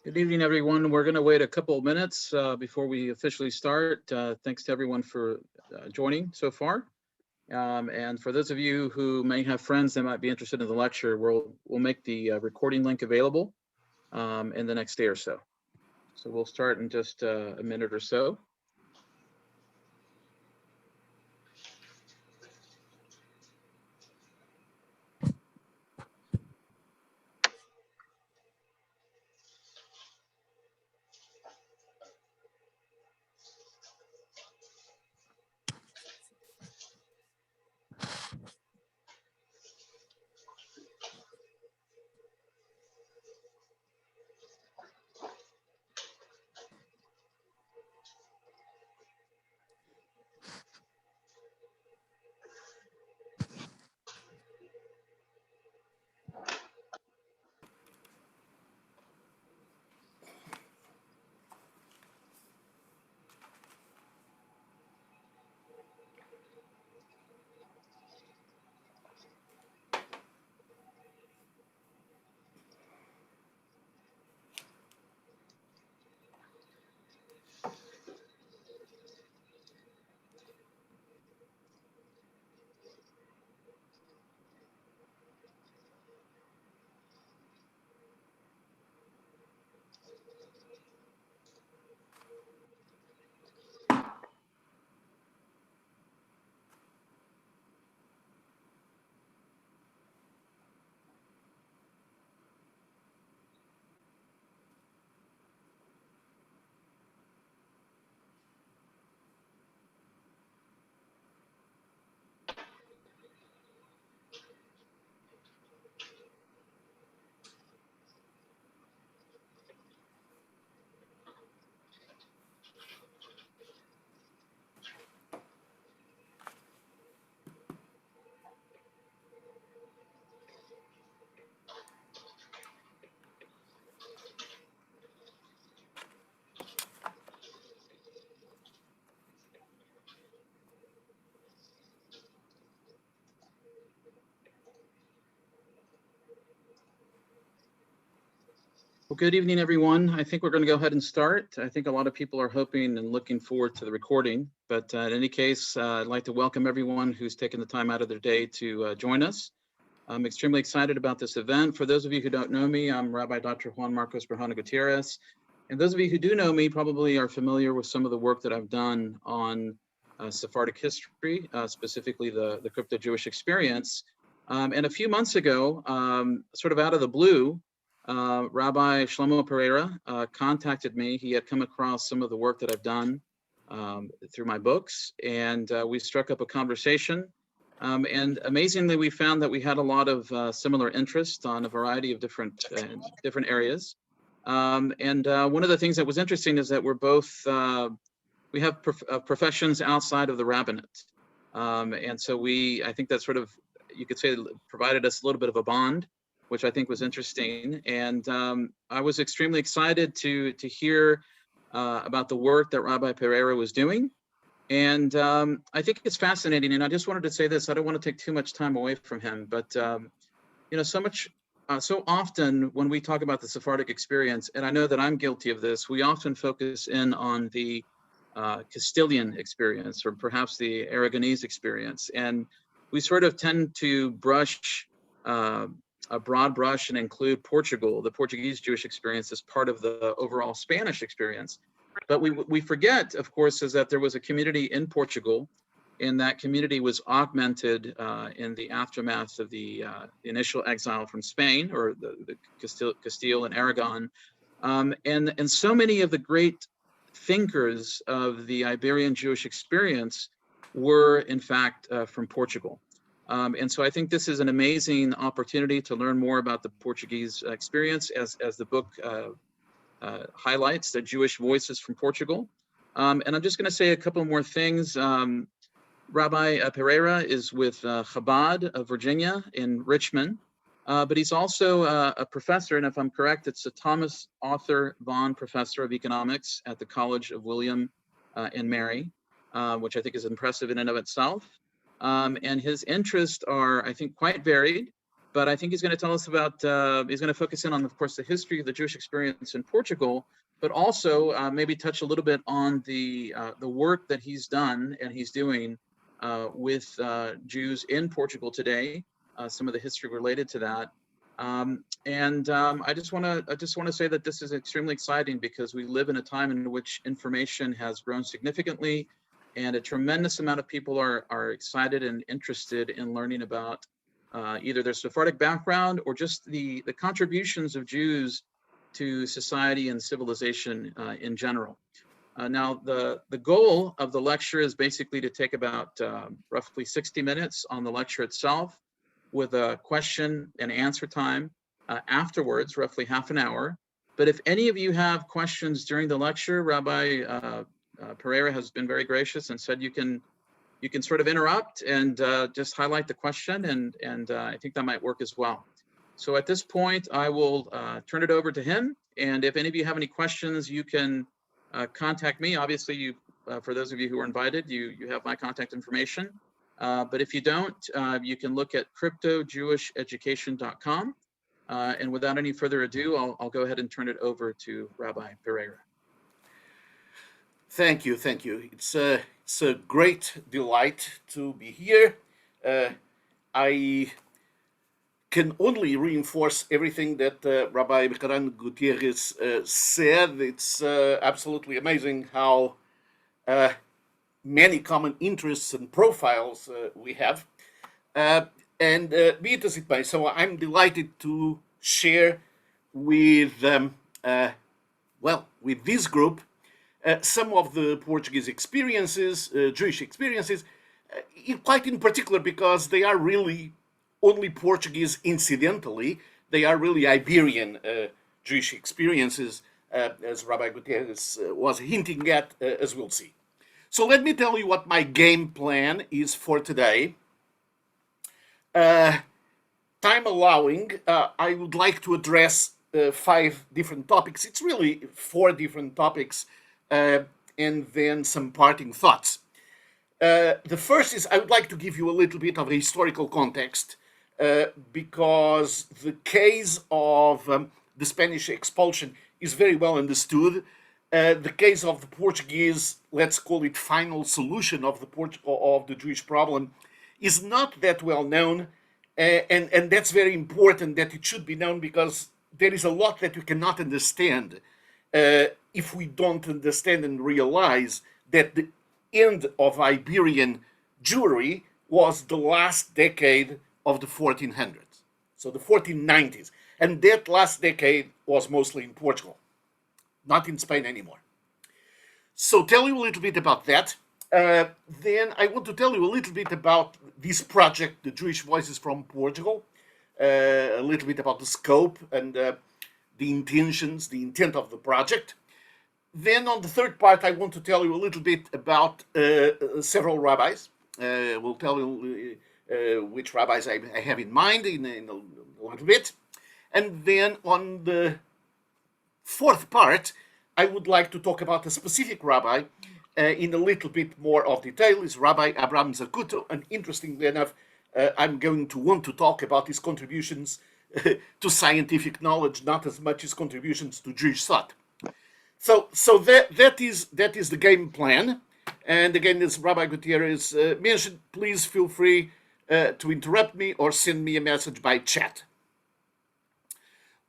Good evening, everyone. We're going to wait a couple of minutes before we officially start. Thanks to everyone for joining so far. And for those of you who may have friends that might be interested in the lecture, we'll make the recording link available in the next day or so. So we'll start in just a minute or so. Well, good evening, everyone. I think we're going to go ahead and start. I think a lot of people are hoping and looking forward to the recording. But in any case, I'd like to welcome everyone who's taken the time out of their day to join us. I'm extremely excited about this event. For those of you who don't know me, I'm Rabbi Dr. Juan Marcos Bejarano Gutierrez. And those of you who do know me probably are familiar with some of the work that I've done on Sephardic history, specifically the crypto-Jewish experience. And a few months ago, sort of out of the blue, Rabbi Shlomo Pereira contacted me. He had come across some of the work that I've done through my books, and we struck up a conversation. And amazingly, we found that we had a lot of similar interests on a variety of different areas. And one of the things that was interesting is that we're both, we have professions outside of the rabbinate. And so I think that sort of, you could say, provided us a little bit of a bond, which I think was interesting. And I was extremely excited to hear about the work that Rabbi Pereira was doing. And I think it's fascinating. And I just wanted to say this, I don't want to take too much time away from him, but you know, so often when we talk about the Sephardic experience, and I know that I'm guilty of this, we often focus in on the Castilian experience, or perhaps the Aragonese experience. And we sort of tend to brush a broad brush and include Portugal, the Portuguese Jewish experience, as part of the overall Spanish experience. But we forget, of course, is that there was a community in Portugal, and that community was augmented in the aftermath of the initial exile from Spain, or the Castile and Aragon. And so many of the great thinkers of the Iberian Jewish experience were, in fact, from Portugal. And so I think this is an amazing opportunity to learn more about the Portuguese experience, as the book highlights, the Jewish voices from Portugal. And I'm just going to say a couple more things. Rabbi Pereira is with Chabad of Virginia in Richmond, but he's also a professor, and if I'm correct, it's a Thomas Arthur Vaughan Professor of Economics at the College of William and Mary, which I think is impressive in and of itself. And his interests are, I think, quite varied, but I think he's going to tell us about, he's going to focus in on, of course, the history of the Jewish experience in Portugal, but also maybe touch a little bit on the work that he's done and he's doing with Jews in Portugal today, some of the history related to that. I just want to say that this is extremely exciting because we live in a time in which information has grown significantly, and a tremendous amount of people are excited and interested in learning about either their Sephardic background or just the contributions of Jews to society and civilization in general. Now, the goal of the lecture is basically to take about roughly 60 minutes on the lecture itself, with a question and answer time afterwards, roughly half an hour. But if any of you have questions during the lecture, Rabbi Pereira has been very gracious and said you can sort of interrupt and just highlight the question, and I think that might work as well. So at this point, I will turn it over to him. And if any of you have any questions, you can contact me. Obviously, for those of you who are invited, you have my contact information. But if you don't, you can look at cryptojewesheducation.com. And without any further ado, I'll go ahead and turn it over to Rabbi Pereira. Thank you. It's a great delight to be here. I can only reinforce everything that Rabbi Bejarano Gutierrez said. It's absolutely amazing how many common interests and profiles we have. And be it as it may, so I'm delighted to share with, with this group some of the Portuguese experiences, Jewish experiences, quite in particular because they are really only Portuguese incidentally. They are really Iberian Jewish experiences, as Rabbi Gutierrez was hinting at, as we'll see. So let me tell you what my game plan is for today. Time allowing, I would like to address 5 different topics. It's really 4 different topics, and then some parting thoughts. The first is I would like to give you a little bit of a historical context, because the case of the Spanish expulsion is very well understood. The case of the Portuguese, let's call it final solution of the Jewish problem, is not that well known, and that's very important that it should be known, because there is a lot that you cannot understand if we don't understand and realize that the end of Iberian Jewry was the last decade of the 1400s, so the 1490s, and that last decade was mostly in Portugal, not in Spain anymore. So tell you a little bit about that. Then I want to tell you a little bit about this project, the Jewish Voices from Portugal, a little bit about the scope and the intentions, the intent of the project. Then on the third part, I want to tell you a little bit about several rabbis. We'll tell you which rabbis I have in mind in a little bit. And then on the fourth part, I would like to talk about a specific rabbi in a little bit more of detail. Is Rabbi Abraham Zakut, and interestingly enough, I'm going to want to talk about his contributions to scientific knowledge, not as much as contributions to Jewish thought. So that is the game plan. And again, as Rabbi Gutierrez mentioned, please feel free to interrupt me or send me a message by chat.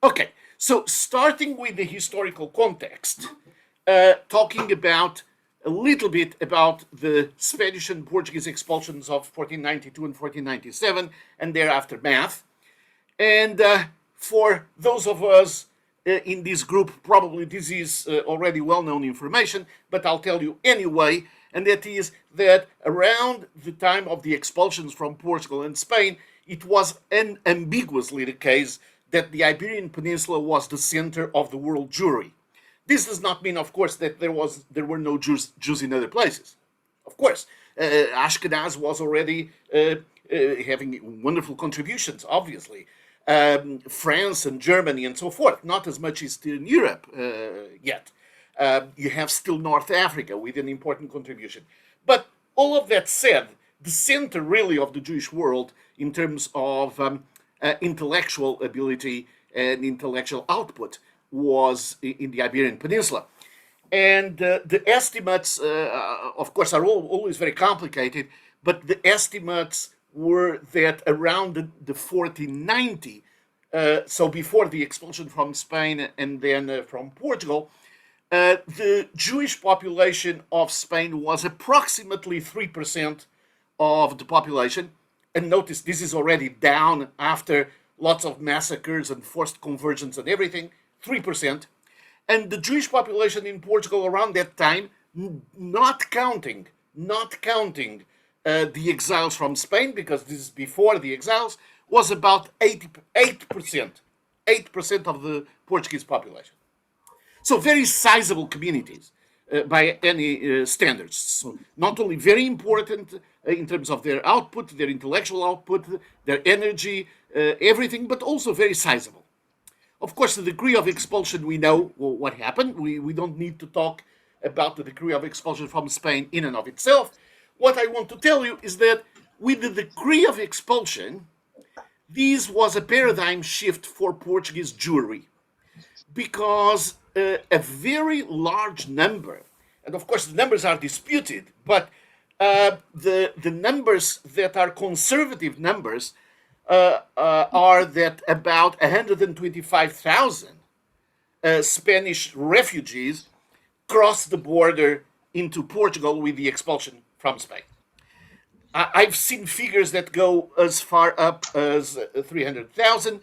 Okay, so starting with the historical context, talking about a little bit about the Spanish and Portuguese expulsions of 1492 and 1497 and their aftermath. And for those of us in this group, probably this is already well-known information, but I'll tell you anyway, and that is that around the time of the expulsions from Portugal and Spain, it was unambiguously the case that the Iberian Peninsula was the center of the world Jewry. This does not mean, of course, that there were no Jews in other places. Of course, Ashkenaz was already having wonderful contributions, obviously. France and Germany and so forth, not as much as in Europe yet. You have still North Africa with an important contribution. But all of that said, the center really of the Jewish world in terms of intellectual ability and intellectual output was in the Iberian Peninsula. And the estimates, of course, are always very complicated, but the estimates were that around the 1490, so before the expulsion from Spain and then from Portugal, the Jewish population of Spain was approximately 3% of the population. And notice this is already down after lots of massacres and forced conversions and everything, 3%. And the Jewish population in Portugal around that time, not counting the exiles from Spain, because this is before the exiles, was about 8% of the Portuguese population. So very sizable communities by any standards. So not only very important in terms of their output, their intellectual output, their energy, everything, but also very sizable. Of course, the degree of expulsion, we know what happened. We don't need to talk about the degree of expulsion from Spain in and of itself. What I want to tell you is that with the degree of expulsion, this was a paradigm shift for Portuguese Jewry, because a very large number, and of course the numbers are disputed, but the numbers that are conservative numbers are that about 125,000 Spanish refugees crossed the border into Portugal with the expulsion from Spain. I've seen figures that go as far up as 300,000.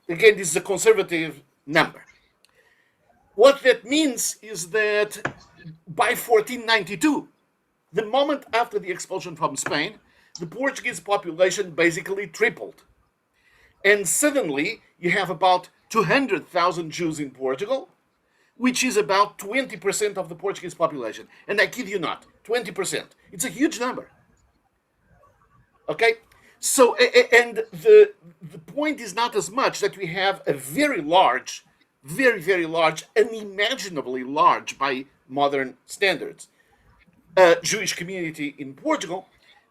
Again, this is a conservative number. What that means is that by 1492, the moment after the expulsion from Spain, the Portuguese population basically tripled. And suddenly you have about 200,000 Jews in Portugal, which is about 20% of the Portuguese population. And I kid you not, 20%. It's a huge number. Okay? So, and the point is not as much that we have a very large, very, very large, unimaginably large by modern standards, Jewish community in Portugal,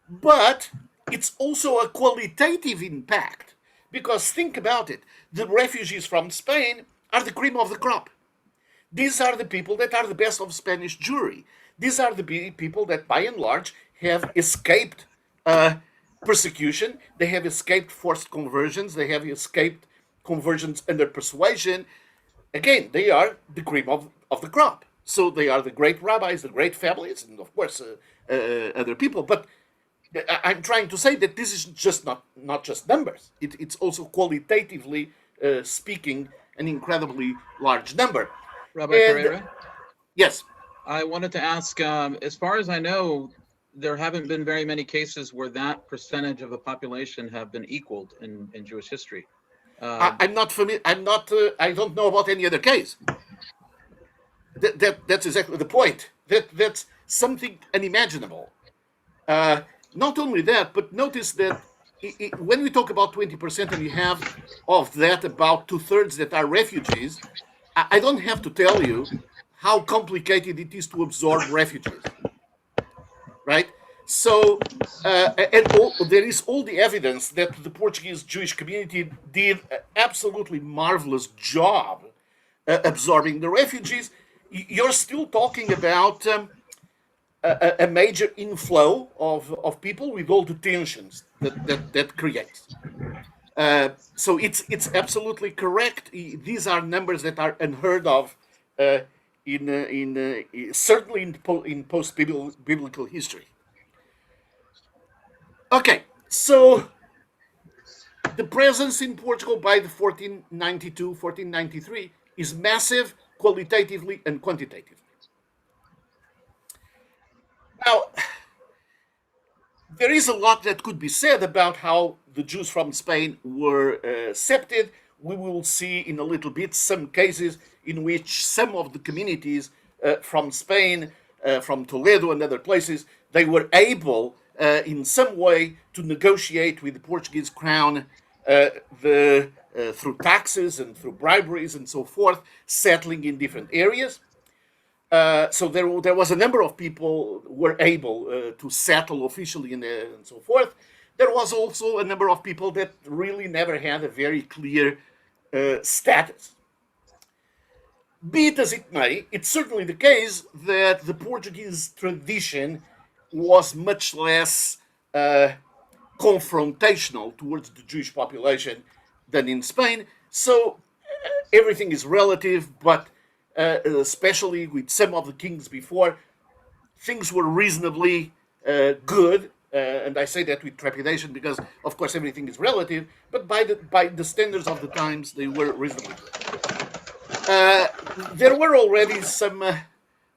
but it's also a qualitative impact, because think about it, the refugees from Spain are the cream of the crop. These are the people that are the best of Spanish Jewry. These are the people that, by and large, have escaped persecution, they have escaped forced conversions, they have escaped conversions under persuasion. Again, they are the cream of the crop. So they are the great rabbis, the great families, and of course other people. But I'm trying to say that this is just not just numbers. It's also qualitatively speaking an incredibly large number. Rabbi Pereira? Yes. I wanted to ask, as far as I know, there haven't been very many cases where that percentage of the population have been equaled in Jewish history. I'm not familiar. I don't know about any other case. That's exactly the point. That's something unimaginable. Not only that, but notice that when we talk about 20% and you have of that about 2/3 that are refugees, I don't have to tell you how complicated it is to absorb refugees, right? So, there is all the evidence that the Portuguese Jewish community did an absolutely marvelous job absorbing the refugees. You're still talking about a major inflow of people with all the tensions that creates. So it's absolutely correct. These are numbers that are unheard of certainly in post-biblical history. Okay, so the presence in Portugal by the 1492, 1493 is massive qualitatively and quantitatively. Now, there is a lot that could be said about how the Jews from Spain were accepted. We will see in a little bit some cases in which some of the communities from Spain, from Toledo and other places, they were able in some way to negotiate with the Portuguese crown through taxes and through briberies and so forth, settling in different areas. So there was a number of people who were able to settle officially and so forth. there was also a number of people that really never had a very clear status. Be it as it may, it's certainly the case that the Portuguese tradition was much less confrontational towards the Jewish population than in Spain. So everything is relative, but especially with some of the kings before, things were reasonably good. And I say that with trepidation because, of course, everything is relative, but by the standards of the times, they were reasonably good. There were already some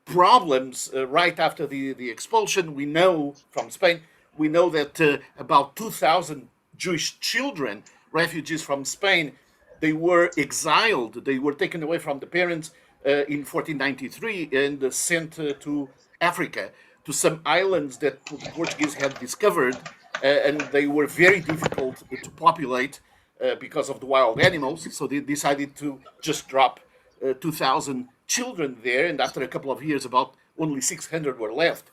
problems right after the expulsion. We know from Spain, we know that about 2,000 Jewish children, refugees from Spain, they were exiled. They were taken away from the parents in 1493 and sent to Africa, to some islands that the Portuguese had discovered, and they were very difficult to populate because of the wild animals. So they decided to just drop 2,000 children there, and after a couple of years, about only 600 were left.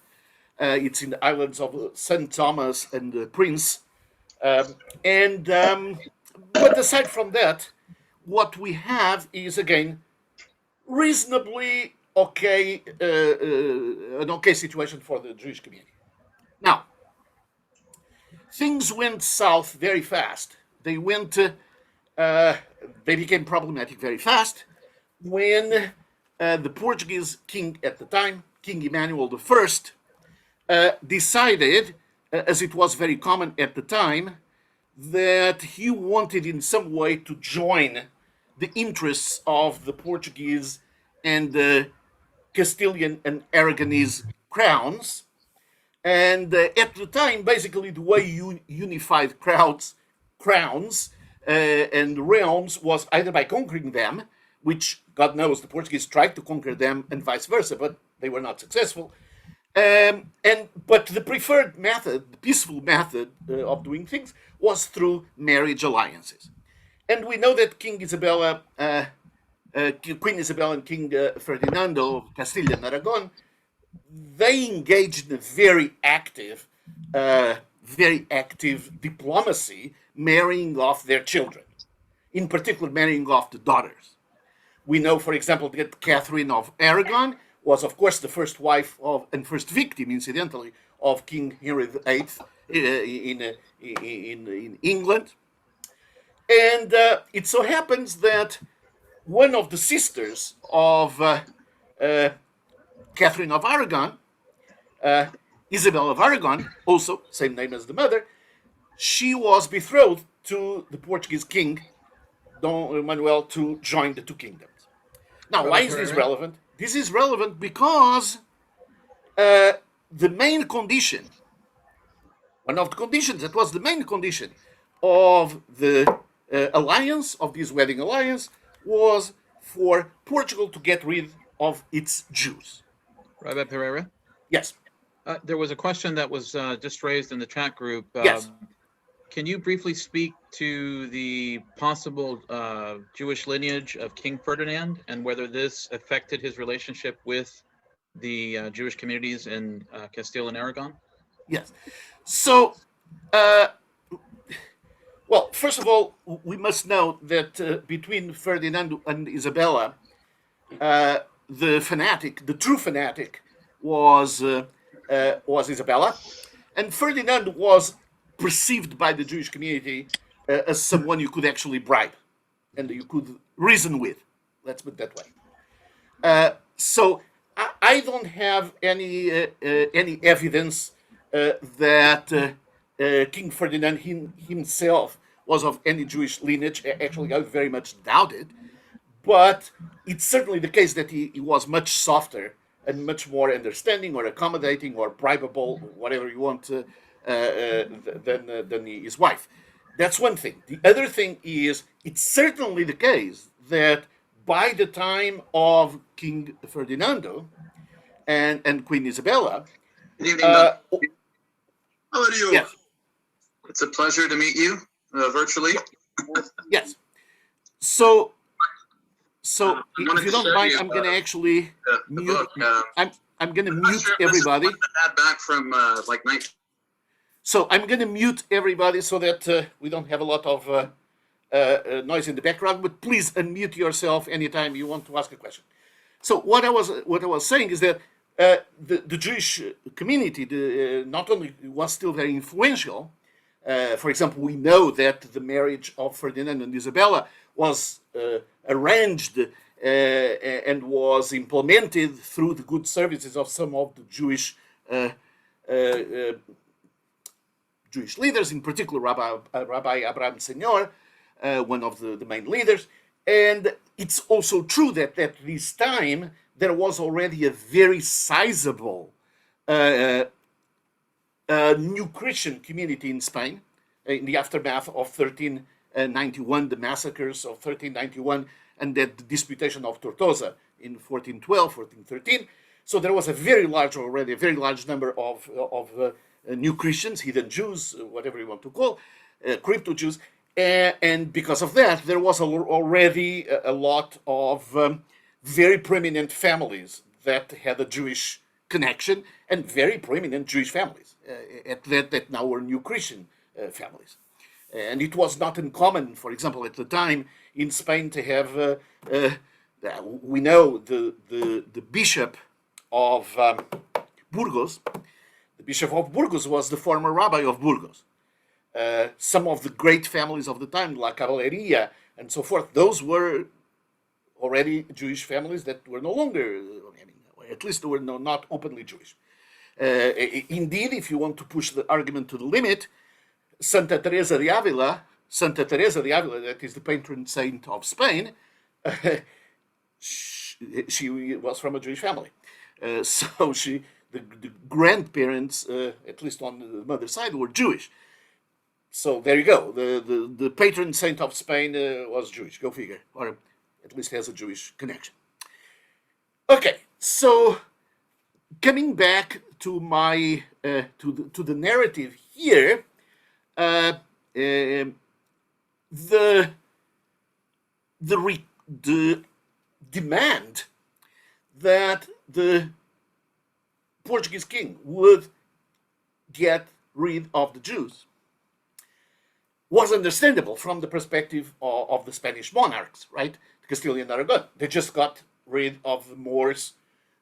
It's in the islands of St. Thomas and Prince. But aside from that, what we have is, again, reasonably okay, an okay situation for the Jewish community. Now, things went south very fast. They became problematic very fast when the Portuguese king at the time, King Emmanuel I, decided, as it was very common at the time, that he wanted in some way to join the interests of the Portuguese and the Castilian and Aragonese crowns. And at the time, basically, the way you unified crowns and realms was either by conquering them, which God knows the Portuguese tried to conquer them, and vice versa, but they were not successful. But the preferred method, the peaceful method of doing things, was through marriage alliances. And we know that Queen Isabella and King Ferdinando of Castile and Aragon, they engaged in a very active diplomacy, marrying off their children, in particular marrying off the daughters. We know, for example, that Catherine of Aragon was, of course, the first wife of, and first victim, incidentally, of King Henry VIII in England. And it so happens that one of the sisters of Catherine of Aragon, Isabel of Aragon, also same name as the mother, she was betrothed to the Portuguese king, Don Manuel, to join the two kingdoms. Now, why is this relevant? This is relevant because the main condition, one of the conditions that was the main condition of the alliance, of this wedding alliance, was for Portugal to get rid of its Jews. Rabbi Pereira? Yes. There was a question that was just raised in the chat group. Yes. Can you briefly speak to the possible Jewish lineage of King Ferdinand and whether this affected his relationship with the Jewish communities in Castile and Aragon? Yes. So, well, first of all, we must note that between Ferdinand and Isabella, the true fanatic, was Isabella, and Ferdinand was perceived by the Jewish community as someone you could actually bribe and you could reason with. Let's put it that way. So I don't have any evidence that King Ferdinand himself was of any Jewish lineage. Actually, I very much doubt it. But it's certainly the case that he was much softer and much more understanding or accommodating or bribable, whatever you want, than his wife. That's one thing. The other thing is, it's certainly the case that by the time of King Ferdinando and Queen Isabella... Good evening, How are you? Yes. It's a pleasure to meet you virtually. Yes. So if you don't mind, I'm going to actually mute. I'm going to mute everybody. Add back from like So I'm going to mute everybody so that we don't have a lot of noise in the background, but please unmute yourself anytime you want to ask a question. So what I was saying is that the Jewish community not only was still very influential. For example, we know that the marriage of Ferdinand and Isabella was arranged and was implemented through the good services of some of the Jewish leaders, in particular Rabbi Abraham Senior, one of the main leaders. And it's also true that at this time there was already a very sizable new Christian community in Spain in the aftermath of 1391, the massacres of 1391, and the disputation of Tortosa in 1412, 1413. So there was a very large number of new Christians, hidden Jews, whatever you want to call, crypto Jews. And because of that, there was already a lot of very prominent families that had a Jewish connection, and very prominent Jewish families that now were new Christian families. And it was not uncommon, for example, at the time in Spain to have, we know the bishop of Burgos. The bishop of Burgos was the former rabbi of Burgos. Some of the great families of the time, La Caballeria and so forth, those were already Jewish families that were no longer, at least they were not openly Jewish. Indeed, if you want to push the argument to the limit, Santa Teresa de Avila, that is the patron saint of Spain, she was from a Jewish family. So the grandparents, at least on the mother's side, were Jewish. So there you go. The patron saint of Spain was Jewish. Go figure, or at least has a Jewish connection. Okay, so coming back to my to the narrative here, the demand that the Portuguese king would get rid of the Jews was understandable from the perspective of the Spanish monarchs, right? The Castile and Aragon. They just got rid of the Moors,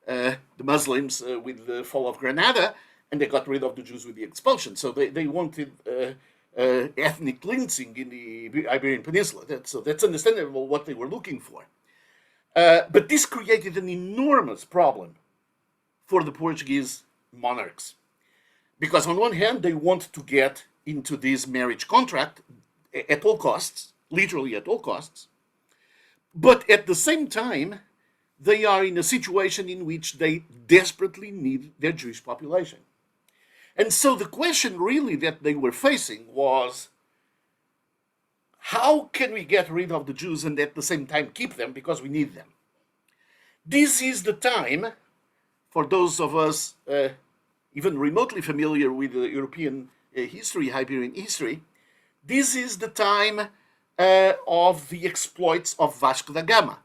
the Muslims with the fall of Granada, and they got rid of the Jews with the expulsion. So they wanted ethnic cleansing in the Iberian Peninsula. So that's understandable what they were looking for. But this created an enormous problem for the Portuguese monarchs. Because on one hand, they want to get into this marriage contract at all costs, literally at all costs. But at the same time, they are in a situation in which they desperately need their Jewish population. And so the question really that they were facing was, how can we get rid of the Jews and at the same time keep them because we need them? This is the time, for those of us even remotely familiar with the European history, Iberian history, this is the time of the exploits of Vasco da Gama.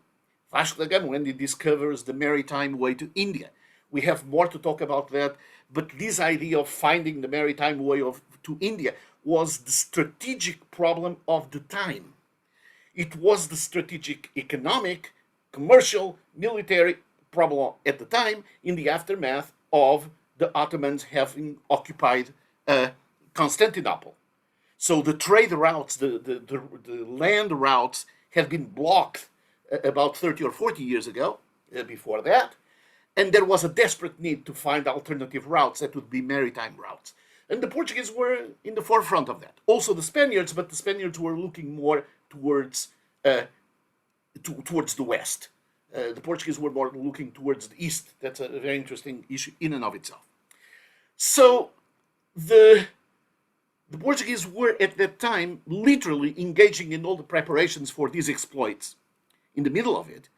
Vasco da Gama, when he discovers the maritime way to India. We have more to talk about that, but this idea of finding the maritime way to India was the strategic problem of the time. It was the strategic, economic, commercial, military problem at the time in the aftermath of the Ottomans having occupied Constantinople. So the trade routes, the land routes had been blocked about 30 or 40 years ago, before that, and there was a desperate need to find alternative routes that would be maritime routes. And the Portuguese were in the forefront of that. Also the Spaniards, but the Spaniards were looking more towards the west. The Portuguese were more looking towards the east. That's a very interesting issue in and of itself. So the Portuguese were at that time literally engaging in all the preparations for these exploits in the middle of it.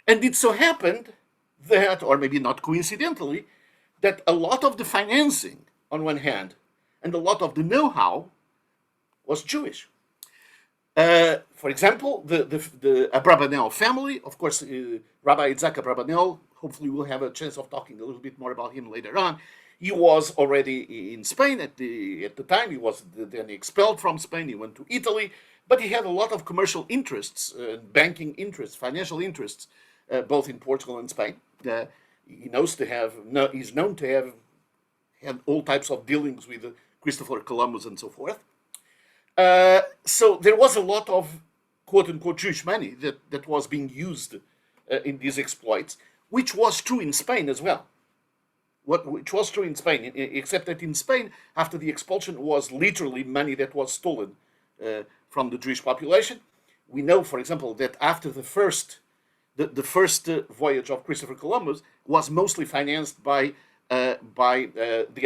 And it so happened that, or maybe not coincidentally, that a lot of the financing on one hand and a lot of the know-how was Jewish. For example, the Abravanel family, of course, Rabbi Isaac Abravanel, hopefully we'll have a chance of talking a little bit more about him later on. He was already in Spain at the time. He was then expelled from Spain. He went to Italy, but he had a lot of commercial interests, banking interests, financial interests, both in Portugal and Spain. He's known to have had all types of dealings with Christopher Columbus and so forth. So there was a lot of quote-unquote Jewish money that was being used in these exploits, which was true in Spain as well. Which was true in Spain, except that in Spain, after the expulsion, was literally money that was stolen from the Jewish population. We know, for example, that after the first voyage of Christopher Columbus was mostly financed by the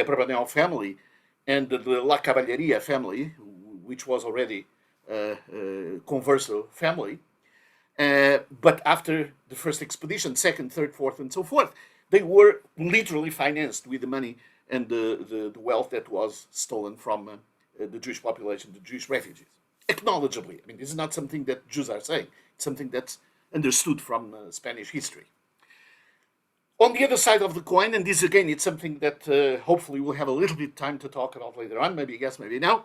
Abravanel family and the La Cavalleria family, which was already Converso family. But after the first expedition, second, third, fourth, and so forth, they were literally financed with the money and the wealth that was stolen from the Jewish population, the Jewish refugees. Acknowledgeably, I mean, this is not something that Jews are saying. It's something that's understood from Spanish history. On the other side of the coin, and this again, it's something that hopefully we'll have a little bit of time to talk about later on, maybe yes, maybe now.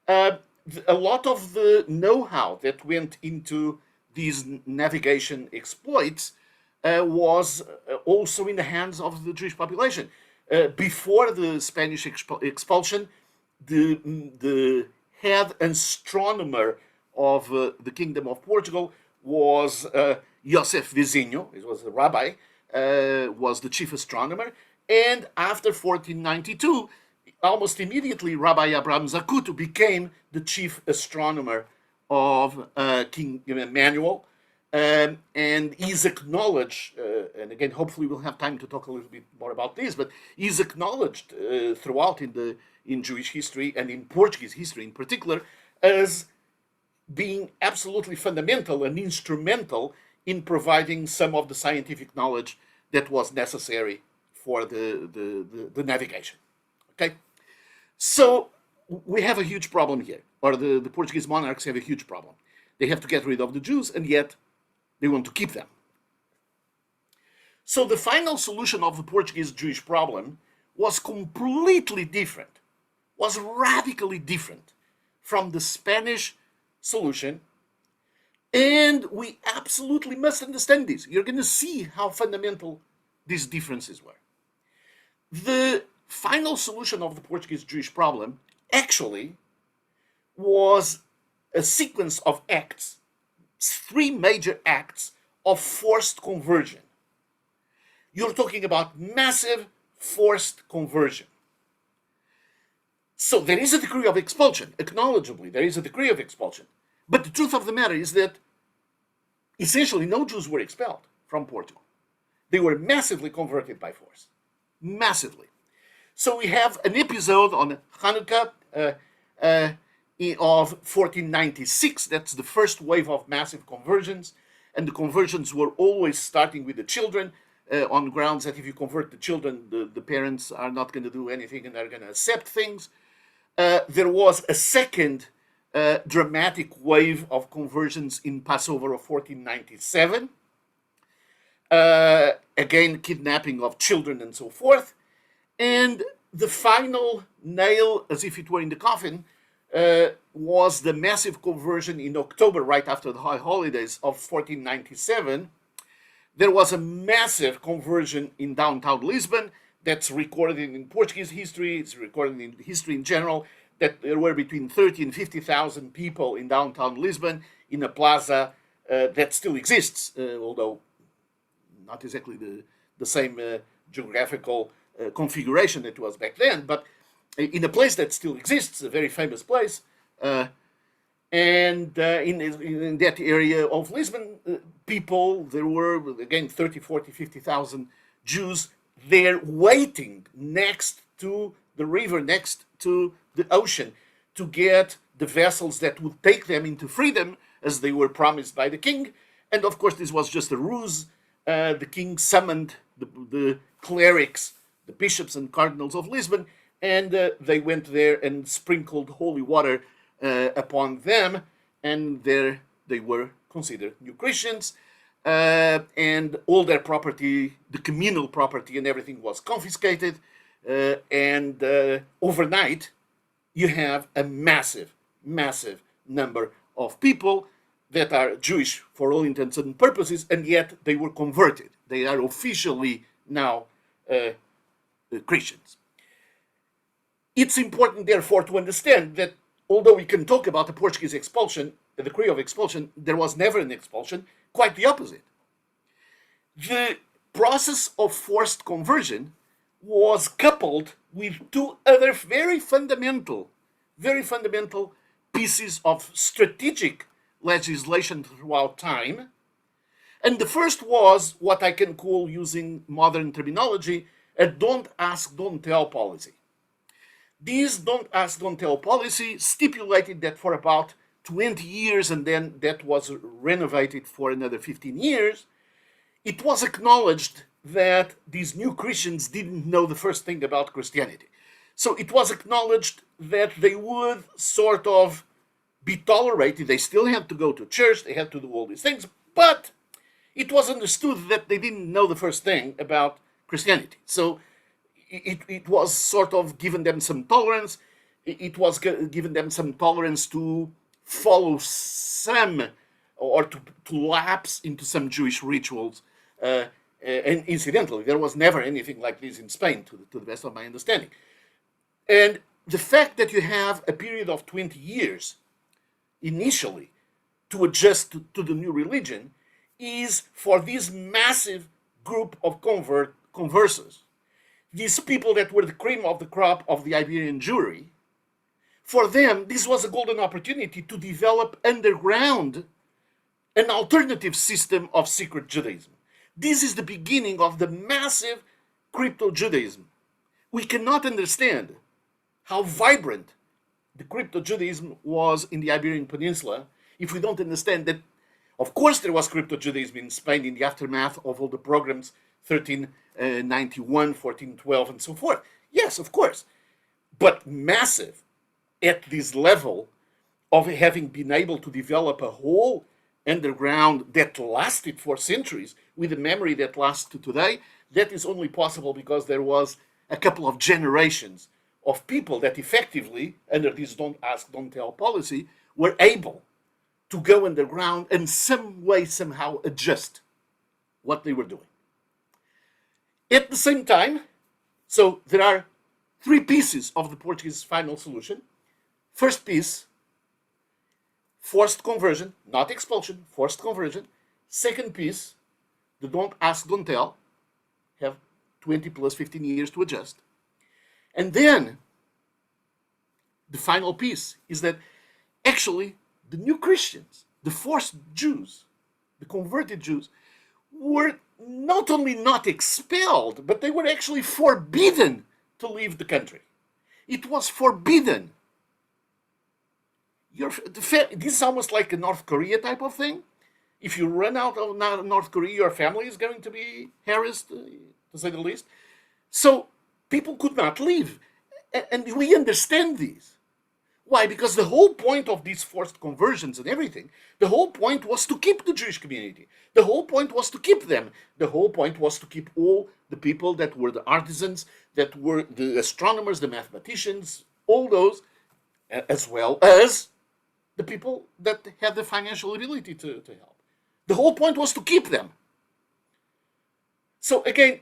A lot of the know-how that went into these navigation exploits was also in the hands of the Jewish population. Before the Spanish expulsion, the head astronomer of the Kingdom of Portugal was Joseph Vizinho. He was a rabbi, was the chief astronomer. And after 1492, almost immediately, Rabbi Abraham Zakut became the chief astronomer of King Manuel. And he's acknowledged, and again, hopefully we'll have time to talk a little bit more about this, but he's acknowledged throughout in Jewish history and in Portuguese history in particular as being absolutely fundamental and instrumental in providing some of the scientific knowledge that was necessary for the navigation. Okay, so we have a huge problem here, or the Portuguese monarchs have a huge problem. They have to get rid of the Jews, and yet they want to keep them. So the final solution of the Portuguese Jewish problem was completely different, was radically different from the Spanish solution. And we absolutely must understand this. You're going to see how fundamental these differences were. The final solution of the Portuguese Jewish problem actually was a sequence of acts, 3 major acts of forced conversion. You're talking about massive forced conversion. So there is a degree of expulsion, acknowledgeably, there is a degree of expulsion. But the truth of the matter is that essentially no Jews were expelled from Portugal. They were massively converted by force, massively. So we have an episode on Hanukkah of 1496. That's the first wave of massive conversions. And the conversions were always starting with the children on grounds that if you convert the children, the parents are not going to do anything and are going to accept things. There was a second dramatic wave of conversions in Passover of 1497. Again, kidnapping of children and so forth. And the final nail, as if it were in the coffin, was the massive conversion in October, right after the high holidays of 1497. There was a massive conversion in downtown Lisbon that's recorded in Portuguese history, it's recorded in history in general, that there were between 30 and 50,000 people in downtown Lisbon in a plaza that still exists, although not exactly the same geographial configuration that it was back then, but in a place that still exists, a very famous place. And in that area of Lisbon, people, there were, again, 30, 40, 50,000 Jews there waiting next to the river, next to the ocean, to get the vessels that would take them into freedom, as they were promised by the king. And of course, this was just a ruse. The king summoned the clerics, the bishops and cardinals of Lisbon, and they went there and sprinkled holy water upon them, and there they were considered new Christians, and all their property, the communal property and everything was confiscated. and overnight, you have a massive, massive number of people that are Jewish for all intents and purposes, and yet they were converted. They are officially now Christians. It's important, therefore, to understand that although we can talk about the Portuguese expulsion, the decree of expulsion, there was never an expulsion, quite the opposite. The process of forced conversion was coupled with two other very fundamental pieces of strategic legislation throughout time. And the first was what I can call, using modern terminology, a don't ask, don't tell policy. This don't ask, don't tell policy stipulated that for about 20 years, and then that was renovated for another 15 years, it was acknowledged that these new Christians didn't know the first thing about Christianity. So it was acknowledged that they would sort of be tolerated. They still had to go to church, they had to do all these things, but it was understood that they didn't know the first thing about Christianity. So it was sort of given them some tolerance. It was given them some tolerance to follow some, or to lapse into some Jewish rituals. And incidentally, there was never anything like this in Spain, to the best of my understanding. And the fact that you have a period of 20 years initially to adjust to the new religion is, for this massive group of conversos, these people that were the cream of the crop of the Iberian Jewry, for them, this was a golden opportunity to develop underground an alternative system of secret Judaism. This is the beginning of the massive crypto-Judaism. We cannot understand how vibrant the crypto-Judaism was in the Iberian Peninsula if we don't understand that, of course, there was crypto-Judaism in Spain in the aftermath of all the programs, 1391, 1412, and so forth. Yes, of course. But massive at this level of having been able to develop a whole underground that lasted for centuries with a memory that lasts to today, that is only possible because there was a couple of generations of people that effectively, under this don't ask, don't tell policy, were able to go underground and some way, somehow adjust what they were doing. At the same time, so there are three pieces of the Portuguese final solution. First piece, forced conversion, not expulsion, forced conversion. Second piece, the don't ask, don't tell, have 20 plus 15 years to adjust. And then the final piece is that actually the new Christians, the forced Jews, the converted Jews, were not only not expelled, but they were actually forbidden to leave the country. It was forbidden. This is almost like a North Korea type of thing. If you run out of North Korea, your family is going to be harassed, to say the least. So people could not leave. And we understand this. Why? Because the whole point of these forced conversions and everything, the whole point was to keep the Jewish community. The whole point was to keep them. The whole point was to keep all the people that were the artisans, that were the astronomers, the mathematicians, all those, as well as the people that had the financial ability to help. The whole point was to keep them. So again,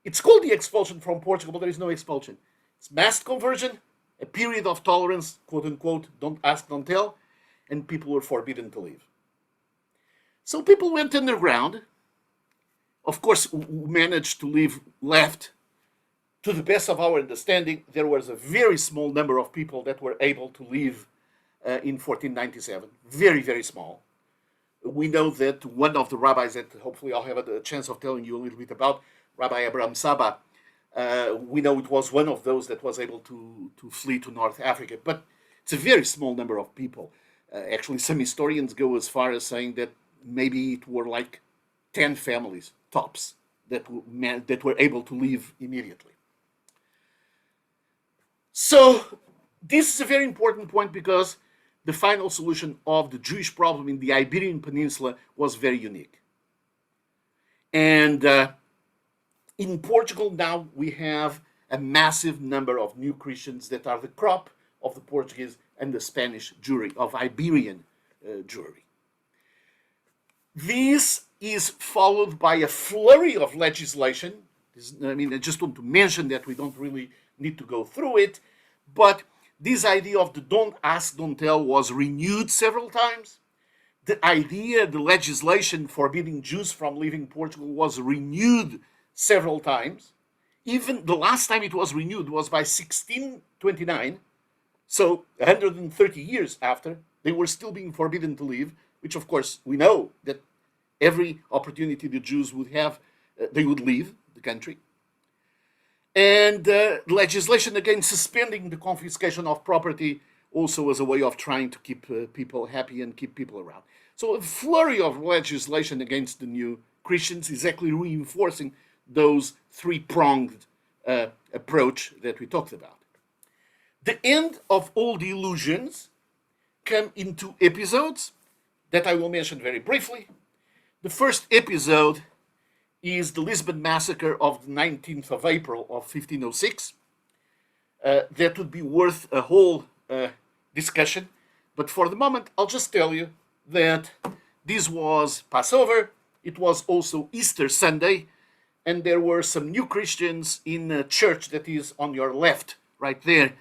it's called the expulsion from Portugal, but there is no expulsion. It's mass conversion, a period of tolerance, quote unquote, don't ask, don't tell, and people were forbidden to leave. So people went underground, of course, managed to leave left. To the best of our understanding, there was a very small number of people that were able to leave in 1497, very, very small. We know that one of the rabbis that hopefully I'll have a chance of telling you a little bit about, Rabbi Abraham Saba, we know it was one of those that was able to flee to North Africa, but it's a very small number of people. Actually, some historians go as far as saying that maybe it were like 10 families, tops, that were able to leave immediately. So this is a very important point because the final solution of the Jewish problem in the Iberian Peninsula was very unique. And in Portugal now we have a massive number of new Christians that are the crop of the Portuguese and the Spanish Jewry, of Iberian Jewry. This is followed by a flurry of legislation. I just want to mention that we don't really need to go through it, but this idea of the don't ask, don't tell was renewed several times. The legislation forbidding Jews from leaving Portugal was renewed several times. Even the last time it was renewed was by 1629, so 130 years after, they were still being forbidden to leave, which of course we know that every opportunity the Jews would have, they would leave the country. And legislation against suspending the confiscation of property also as a way of trying to keep people happy and keep people around. So a flurry of legislation against the new Christians is actually reinforcing those three-pronged approach that we talked about. The end of all the illusions come in two episodes that I will mention very briefly. The first episode is the Lisbon Massacre of the 19th of April of 1506. That would be worth a whole discussion, but for the moment I'll just tell you that this was Passover, it was also Easter Sunday, and there were some new Christians in a church that is on your left, right there,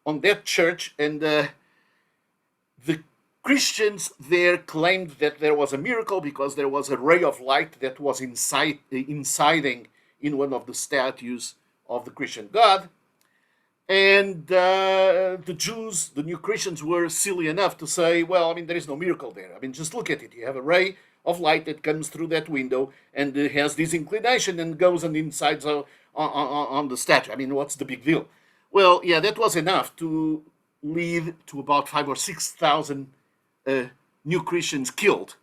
on that church, and the Christians there claimed that there was a miracle because there was a ray of light that was inciting in one of the statues of the Christian God. And the Jews, the new Christians, were silly enough to say, well, there is no miracle there. Just look at it. You have a ray of light that comes through that window and it has this inclination and goes and incides on the statue. What's the big deal? Well, yeah, that was enough to lead to about 5,000 or 6,000 new Christians killed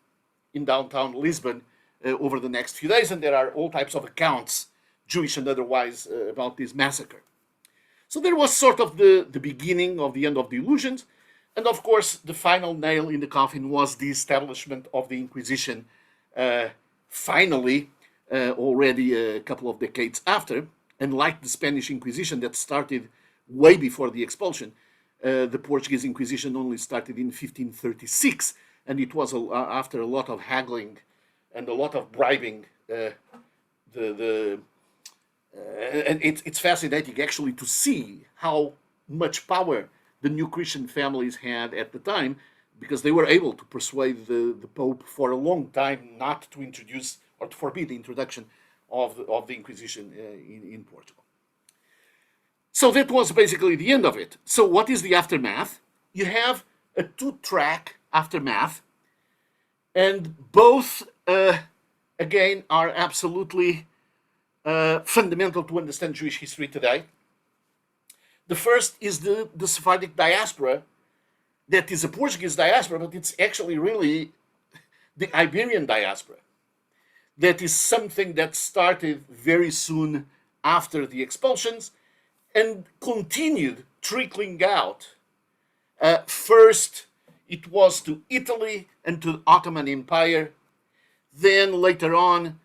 in downtown Lisbon over the next few days. And there are all types of accounts, Jewish and otherwise, about this massacre. So there was sort of the beginning of the end of the illusions. And of course, the final nail in the coffin was the establishment of the Inquisition, finally, already a couple of decades after. And like the Spanish Inquisition that started way before the Expulsion, the Portuguese Inquisition only started in 1536. And it was after a lot of haggling and a lot of bribing and it's fascinating actually to see how much power the new Christian families had at the time, because they were able to persuade the Pope for a long time not to introduce or to forbid the introduction of the Inquisition in Portugal. So that was basically the end of it. So what is the aftermath? You have a two-track aftermath, and both, again, are absolutely fundamental to understand Jewish history today. The first is the Sephardic Diaspora, that is a Portuguese diaspora, but it's actually really the Iberian Diaspora. That is something that started very soon after the Expulsions and continued trickling out. First, it was to Italy and to the Ottoman Empire. Then later on,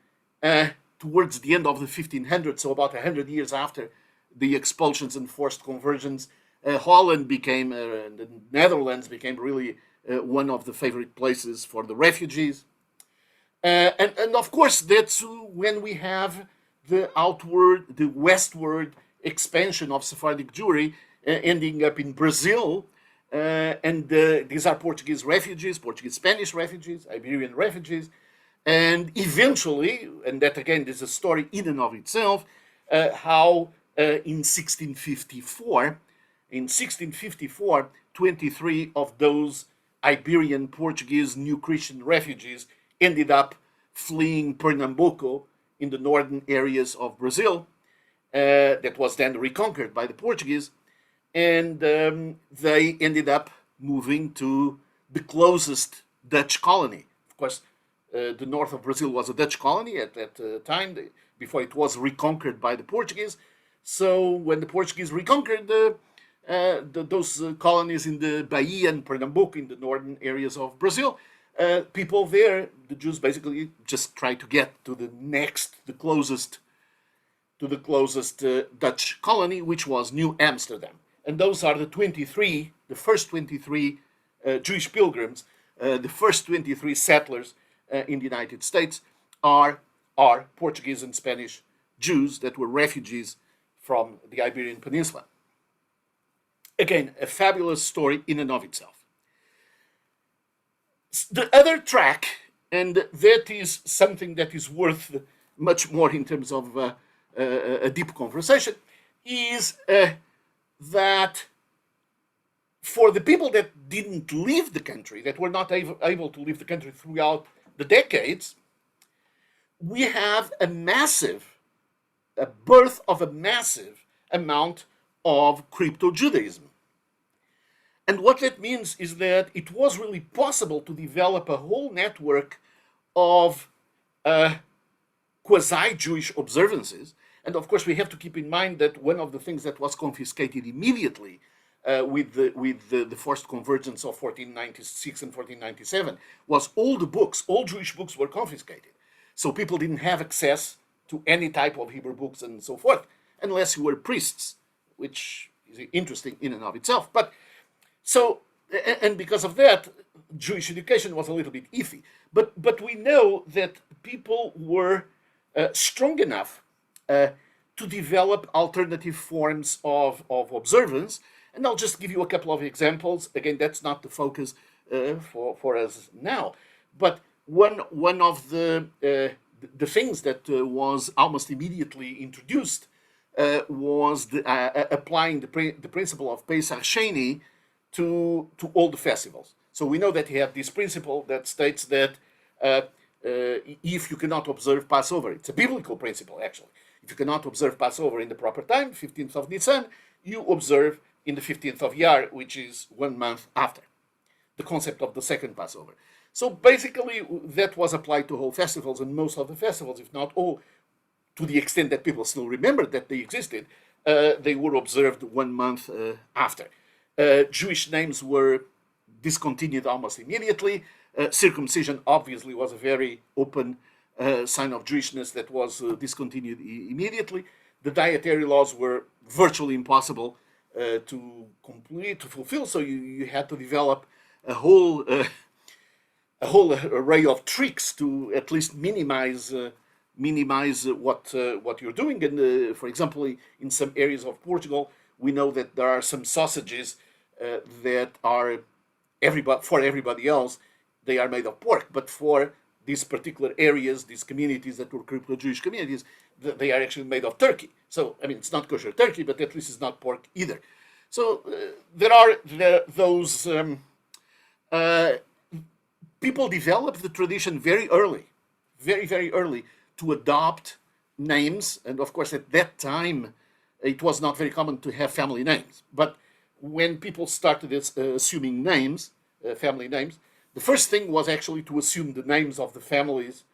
towards the end of the 1500s, so about 100 years after the expulsions and forced conversions, Holland became, the Netherlands became really one of the favorite places for the refugees. And of course, that's when we have the westward expansion of Sephardic Jewry, ending up in Brazil. And these are Portuguese refugees, Portuguese-Spanish refugees, Iberian refugees. And eventually, and that again is a story in and of itself, how in 1654, 23 of those Iberian Portuguese new Christian refugees ended up fleeing Pernambuco in the northern areas of Brazil, that was then reconquered by the Portuguese, and they ended up moving to the closest Dutch colony. Of course, the north of Brazil was a Dutch colony at that time, before it was reconquered by the Portuguese. So when the Portuguese reconquered those colonies in the Bahia and Pernambuco, in the northern areas of Brazil, people there, the Jews basically just tried to get to the closest to the closest Dutch colony, which was New Amsterdam. And those are the first 23 Jewish pilgrims, the first 23 settlers in the United States are Portuguese and Spanish Jews that were refugees from the Iberian Peninsula. Again, a fabulous story in and of itself. The other track, and that is something that is worth much more in terms of a deep conversation, is that for the people that didn't leave the country, that were not able to leave the country throughout the decades, we have a birth of a massive amount of crypto-Judaism. And what that means is that it was really possible to develop a whole network of quasi-Jewish observances. And of course, we have to keep in mind that one of the things that was confiscated immediately with the forced convergence of 1496 and 1497 was all the books, all Jewish books were confiscated. So people didn't have access to any type of Hebrew books and so forth, unless you were priests, which is interesting in and of itself. But so, and because of that, Jewish education was a little bit iffy. But we know that people were strong enough to develop alternative forms of observance. And I'll just give you a couple of examples. Again, that's not the focus for us now. But one of the things that was almost immediately introduced was applying the principle of Pesach Sheni to all the festivals. So we know that he had this principle that states that if you cannot observe Passover, it's a biblical principle actually. If you cannot observe Passover in the proper time, 15th of Nisan, you observe in the 15th of Iyar, which is 1 month after the concept of the second Passover. So basically that was applied to whole festivals, and most of the festivals, if not all, to the extent that people still remember that they existed, they were observed 1 month after. Jewish names were discontinued almost immediately. Circumcision obviously was a very open sign of Jewishness that was discontinued immediately. The dietary laws were virtually impossible to fulfill, so you had to develop a whole array of tricks to at least minimize what you're doing. And for example, in some areas of Portugal, we know that there are some sausages that are for everybody else, they are made of pork, but for these particular areas, these communities that were crypto-Jewish communities, they are actually made of turkey. So, I mean, it's not kosher turkey, but at least it's not pork either. So there are those people developed the tradition very early, very, very early, to adopt names. And of course, at that time, it was not very common to have family names. But when people started assuming names, family names, the first thing was actually to assume the names of the families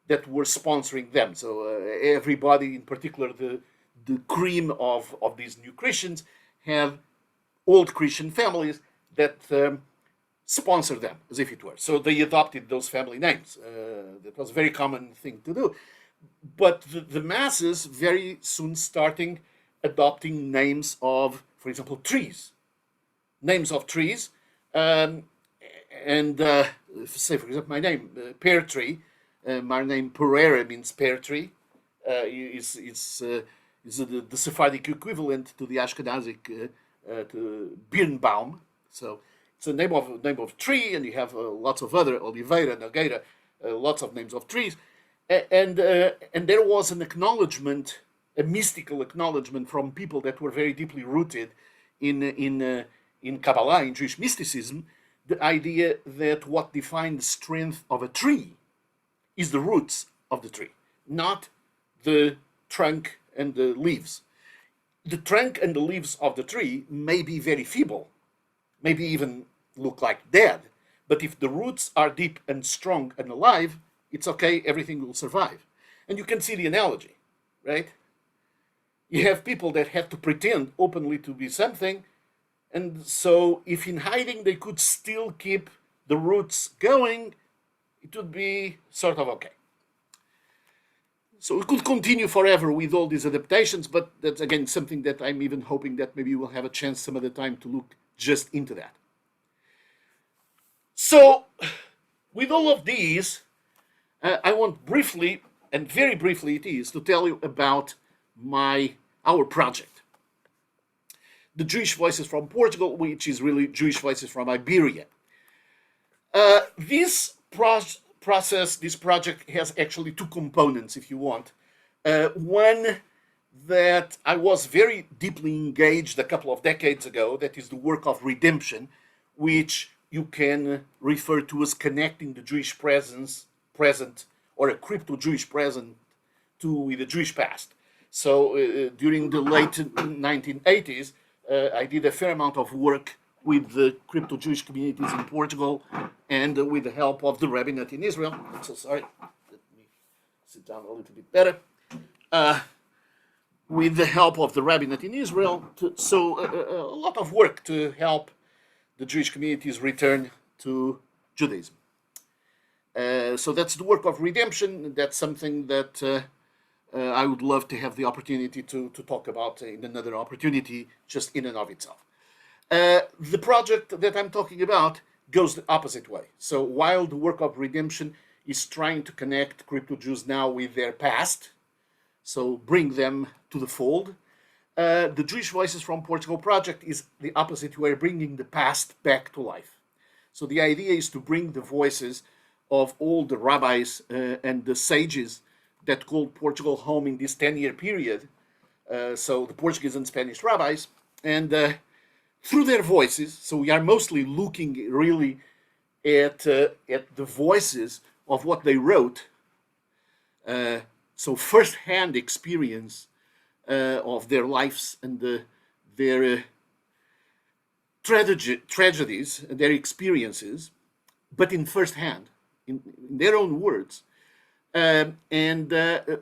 that were sponsoring them. So everybody, in particular the cream of these new Christians, have old Christian families that sponsor them, as if it were. So they adopted those family names. That was a very common thing to do. But the masses very soon starting adopting names of, for example, trees. Names of trees. Say, for example, my name, pear tree. My name Pereira means pear tree. Is the Sephardic equivalent to the Ashkenazic to Birnbaum. So it's a name of tree, and you have lots of other Oliveira, Nogueira, lots of names of trees, and there was an acknowledgement, a mystical acknowledgement from people that were very deeply rooted in Kabbalah, in Jewish mysticism, the idea that what defines the strength of a tree is the roots of the tree, not the trunk and the leaves. The trunk and the leaves of the tree may be very feeble, maybe even look like dead, but if the roots are deep and strong and alive, it's okay, everything will survive. And you can see the analogy, right? You have people that have to pretend openly to be something, and so if in hiding they could still keep the roots going, it would be sort of okay. So we could continue forever with all these adaptations, but that's again something that I'm even hoping that maybe we'll have a chance some other time to look just into that. So with all of these, I want briefly, and very briefly it is, to tell you about our project. The Jewish Voices from Portugal, which is really Jewish Voices from Iberia. This project has actually two components, if you want. One that I was very deeply engaged a couple of decades ago, that is the work of redemption, which you can refer to as connecting the Jewish present, or a crypto-Jewish present with the Jewish past. So during the late 1980s, I did a fair amount of work with the crypto-Jewish communities in Portugal and with the help of the rabbinate in Israel. I'm so sorry. Let me sit down a little bit better. With the help of the rabbinate in Israel. A lot of work to help the Jewish communities return to Judaism. So that's the work of redemption. That's something that I would love to have the opportunity to talk about in another opportunity, just in and of itself. The project that I'm talking about goes the opposite way. So while the work of redemption is trying to connect crypto Jews now with their past, so bring them to the fold, the Jewish Voices from Portugal project is the opposite way, bringing the past back to life. So the idea is to bring the voices of all the rabbis and the sages that called Portugal home in this 10-year period, so the Portuguese and Spanish rabbis, and through their voices, so we are mostly looking really at the voices of what they wrote, so first-hand experience of their lives and their tragedies, their experiences, but in first-hand, in their own words, and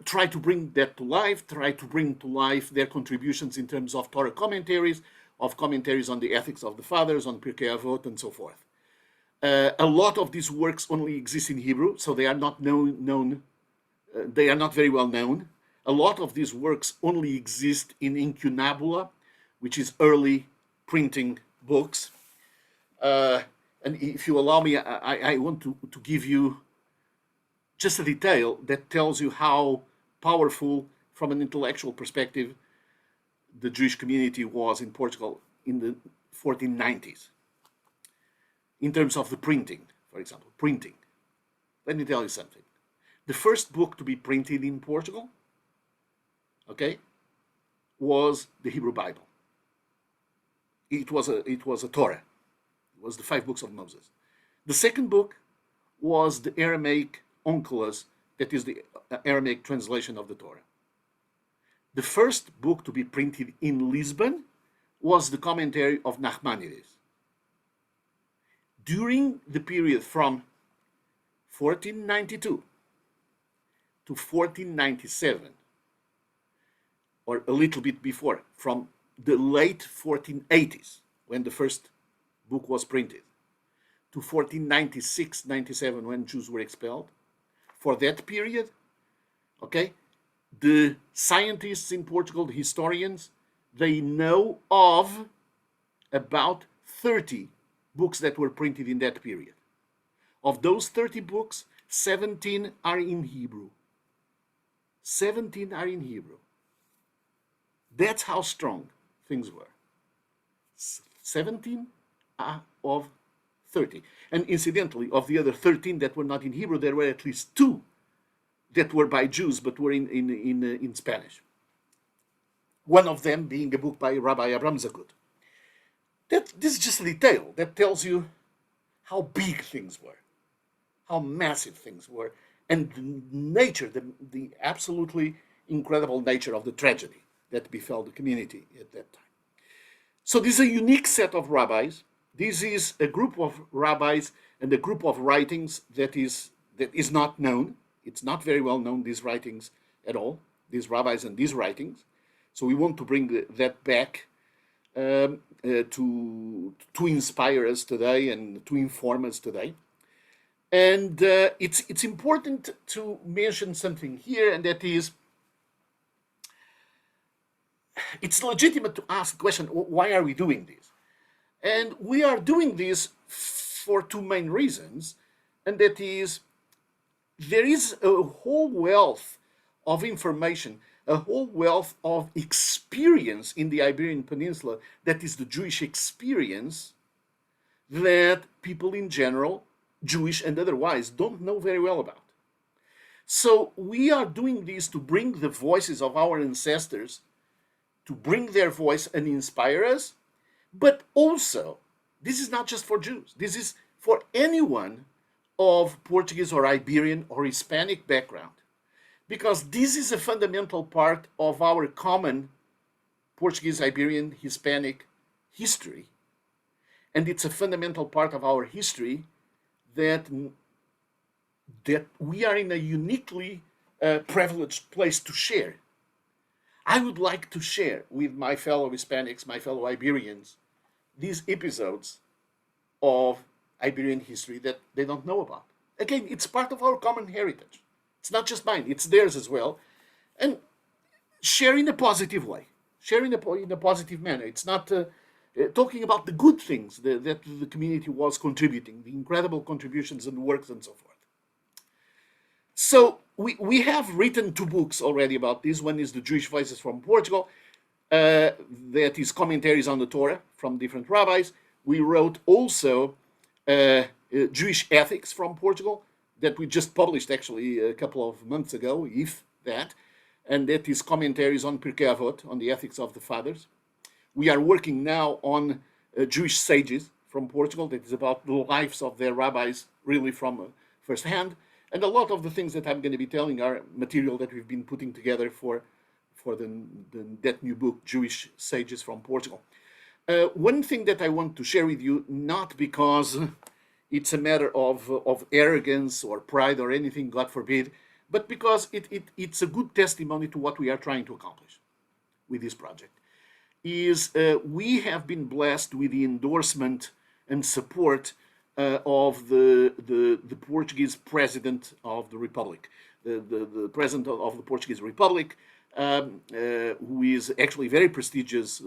try to bring that to life, try to bring to life their contributions in terms of Torah commentaries, of commentaries on the ethics of the fathers, on Pirkei Avot, and so forth. A lot of these works only exist in Hebrew, so they are not they are not very well known. A lot of these works only exist in incunabula, which is early printing books. And if you allow me, I want to give you just a detail that tells you how powerful, from an intellectual perspective, the Jewish community was in Portugal in the 1490s. In terms of the printing, for example, printing. Let me tell you something. The first book to be printed in Portugal, okay, was the Hebrew Bible. It was a Torah. It was the 5 books of Moses. The second book was the Aramaic Onkelos, that is the Aramaic translation of the Torah. The first book to be printed in Lisbon was the commentary of Nachmanides. During the period from 1492 to 1497, or a little bit before, from the late 1480s, when the first book was printed, to 1496-97, when Jews were expelled, for that period, okay, the scientists in Portugal, the historians, they know of about 30 books that were printed in that period. Of those 30 books, 17 are in Hebrew. 17 are in Hebrew. That's how strong things were. 17 of 30. And incidentally, of the other 13 that were not in Hebrew, there were at least 2 that were by Jews but were in Spanish. One of them being a book by Rabbi Abraham Zakut. This is just a detail that tells you how big things were, how massive things were, and the nature, the absolutely incredible nature of the tragedy that befell the community at that time. So this is a unique set of rabbis. This is a group of rabbis and a group of writings that is not known. It's not very well known, these writings at all, these rabbis and these writings. So we want to bring that back to inspire us today and to inform us today. And it's important to mention something here, and that is, it's legitimate to ask the question, why are we doing this? And we are doing this for two main reasons, and that is, there is a whole wealth of information, a whole wealth of experience in the Iberian Peninsula that is the Jewish experience that people in general, Jewish and otherwise, don't know very well about. So we are doing this to bring the voices of our ancestors, to bring their voice and inspire us, but also, this is not just for Jews, this is for anyone of Portuguese or Iberian or Hispanic background, because this is a fundamental part of our common Portuguese, Iberian, Hispanic history. And it's a fundamental part of our history that we are in a uniquely privileged place to share. I would like to share with my fellow Hispanics, my fellow Iberians, these episodes of Iberian history that they don't know about. Again, it's part of our common heritage. It's not just mine, it's theirs as well. And share in a positive way, share in a positive manner. It's not talking about the good things that the community was contributing, the incredible contributions and works and so forth. So we have written two books already about this. One is The Jewish Voices from Portugal, that is commentaries on the Torah from different rabbis. We wrote also Jewish Ethics from Portugal, that we just published actually a couple of months ago, if that, and that is commentaries on Pirkei Avot, on the ethics of the fathers. We are working now on Jewish sages from Portugal, that is about the lives of their rabbis, really from first hand. And a lot of the things that I'm going to be telling are material that we've been putting together for that new book, Jewish Sages from Portugal. One thing that I want to share with you, not because it's a matter of arrogance or pride or anything, God forbid, but because it's a good testimony to what we are trying to accomplish with this project, is we have been blessed with the endorsement and support of the Portuguese president of the Republic, the president of the Portuguese Republic, who is actually a very prestigious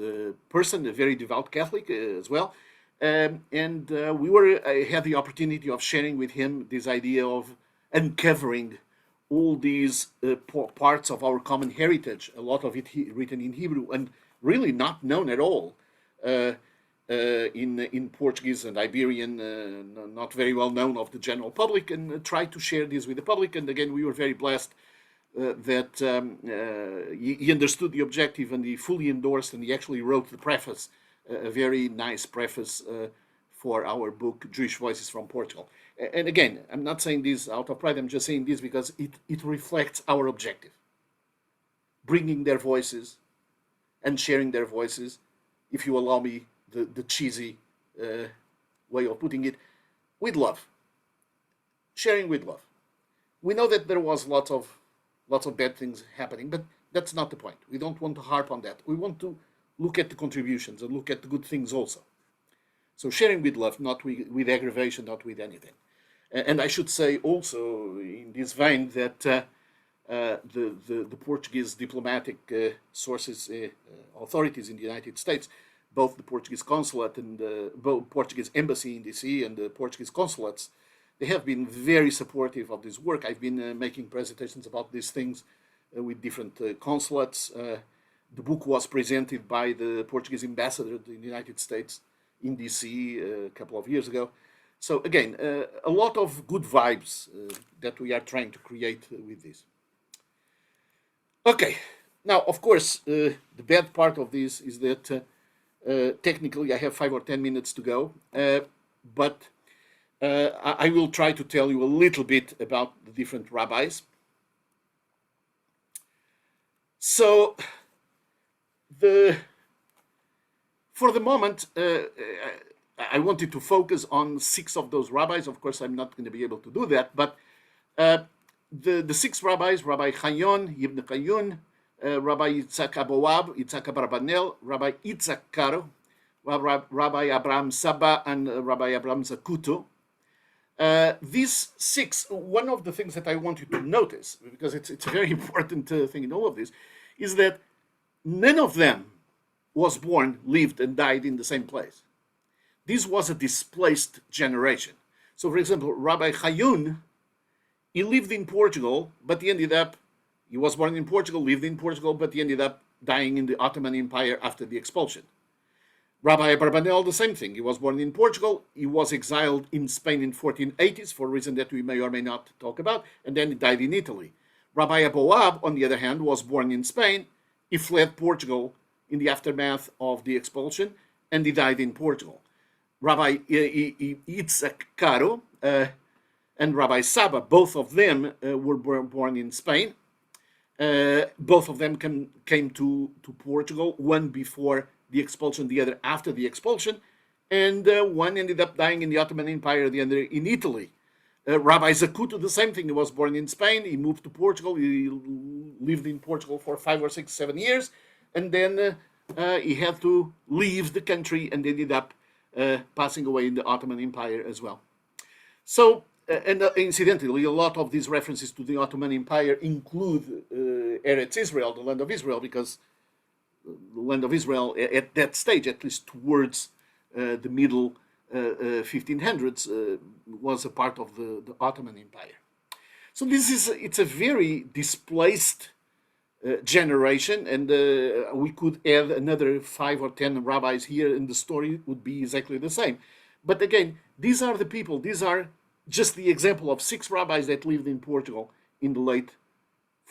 person, a very devout Catholic as well. And we had the opportunity of sharing with him this idea of uncovering all these parts of our common heritage, a lot of it written in Hebrew and really not known at all in Portuguese and Iberian, not very well known of the general public, and try to share this with the public. And again, we were very blessed that he understood the objective and he fully endorsed, and he actually wrote the preface, a very nice preface for our book, Jewish Voices from Portugal. And again, I'm not saying this out of pride, I'm just saying this because it reflects our objective. Bringing their voices and sharing their voices, if you allow me the cheesy way of putting it, with love. Sharing with love. We know that there was lots of bad things happening, but that's not the point. We don't want to harp on that. We want to look at the contributions and look at the good things also. So sharing with love, not with aggravation, not with anything. And I should say also in this vein that the Portuguese diplomatic sources, authorities in the United States, both the Portuguese consulate and the Portuguese embassy in DC and the Portuguese consulates, they have been very supportive of this work. I've been making presentations about these things with different consulates. The book was presented by the Portuguese ambassador in the United States in DC a couple of years ago. So again, a lot of good vibes that we are trying to create with this. Okay, now of course, the bad part of this is that technically I have 5 or 10 minutes to go, but I will try to tell you a little bit about the different rabbis. So, for the moment, I wanted to focus on 6 of those rabbis. Of course, I'm not going to be able to do that, but the 6 rabbis, Rabbi Chayon, Ibn Qayyun, Rabbi Yitzhak Boap, Yitzhak Abrabanel, Rabbi Yitzhak Karo, Rabbi Abraham Saba, and Rabbi Abraham Zakuto, These six, one of the things that I want you to notice, because it's a very important thing in all of this, is that none of them was born, lived, and died in the same place. This was a displaced generation. So, for example, Rabbi Hayun, he lived in Portugal, but he was born in Portugal, lived in Portugal, but he ended up dying in the Ottoman Empire after the expulsion. Rabbi Abarbanel, the same thing. He was born in Portugal. He was exiled in Spain in 1480s for a reason that we may or may not talk about, and then he died in Italy. Rabbi Boap, on the other hand, was born in Spain. He fled Portugal in the aftermath of the expulsion, and he died in Portugal. Rabbi Itzak Caro and Rabbi Saba, both of them were born in Spain. Both of them came to Portugal, one before the expulsion, the other after the expulsion, and one ended up dying in the Ottoman Empire, the other in Italy. Rabbi Zakut, the same thing. He was born in Spain. He moved to Portugal. He lived in Portugal for 5 or 6, 7 years, and then he had to leave the country and ended up passing away in the Ottoman Empire as well. So, and incidentally, a lot of these references to the Ottoman Empire include Eretz Israel, the land of Israel, because the land of Israel at that stage, at least towards the middle 1500s, was a part of the Ottoman Empire. So it's a very displaced generation, and we could add another 5 or 10 rabbis here, and the story would be exactly the same. But again, these are the people. These are just the example of 6 rabbis that lived in Portugal in the late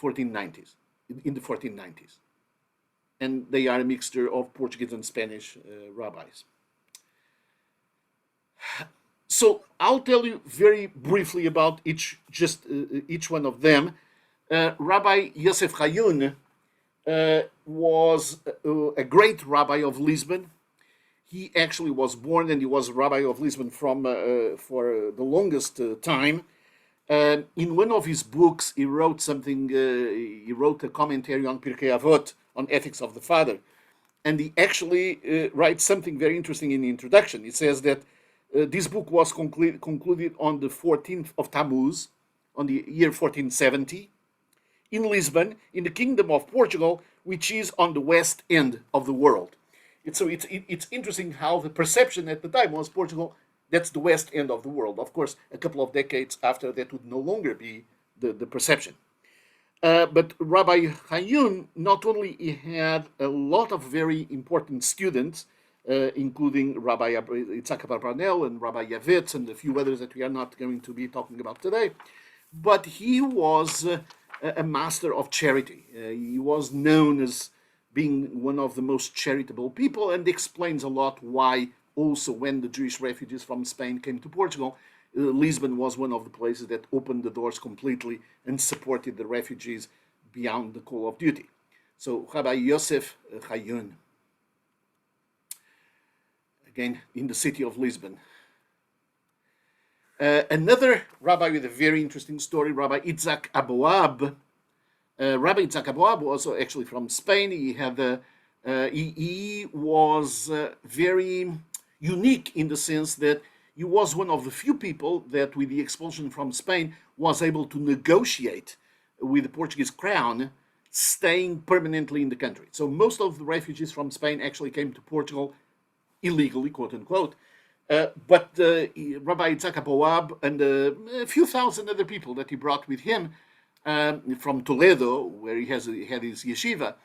1490s, in the 1490s. And they are a mixture of Portuguese and Spanish rabbis. So I'll tell you very briefly about each one of them. Rabbi Yosef Hayun was a great rabbi of Lisbon. He actually was born and he was rabbi of Lisbon for the longest time. In one of his books, he wrote something. He wrote a commentary on Pirkei Avot, on ethics of the father, and he actually writes something very interesting in the introduction. He says that this book was concluded on the 14th of Tammuz, on the year 1470, in Lisbon, in the Kingdom of Portugal, which is on the west end of the world. It's interesting how the perception at the time was Portugal, that's the west end of the world. Of course, a couple of decades after, that would no longer be the perception. But Rabbi Hayun, not only he had a lot of very important students, including Rabbi Itzhak Abarbanel and Rabbi Yavetz and a few others that we are not going to be talking about today, but he was a master of charity. He was known as being one of the most charitable people, and explains a lot why also when the Jewish refugees from Spain came to Portugal, Lisbon was one of the places that opened the doors completely and supported the refugees beyond the call of duty. So Rabbi Yosef Hayun, again in the city of Lisbon. Another rabbi with a very interesting story, Rabbi Itzhak Aboab. Rabbi Itzhak Aboab was also actually from Spain. He was very unique in the sense that he was one of the few people that, with the expulsion from Spain, was able to negotiate with the Portuguese crown, staying permanently in the country. So most of the refugees from Spain actually came to Portugal illegally, quote unquote. But Rabbi Itzhak Aboab and a few thousand other people that he brought with him from Toledo, where he had his yeshiva,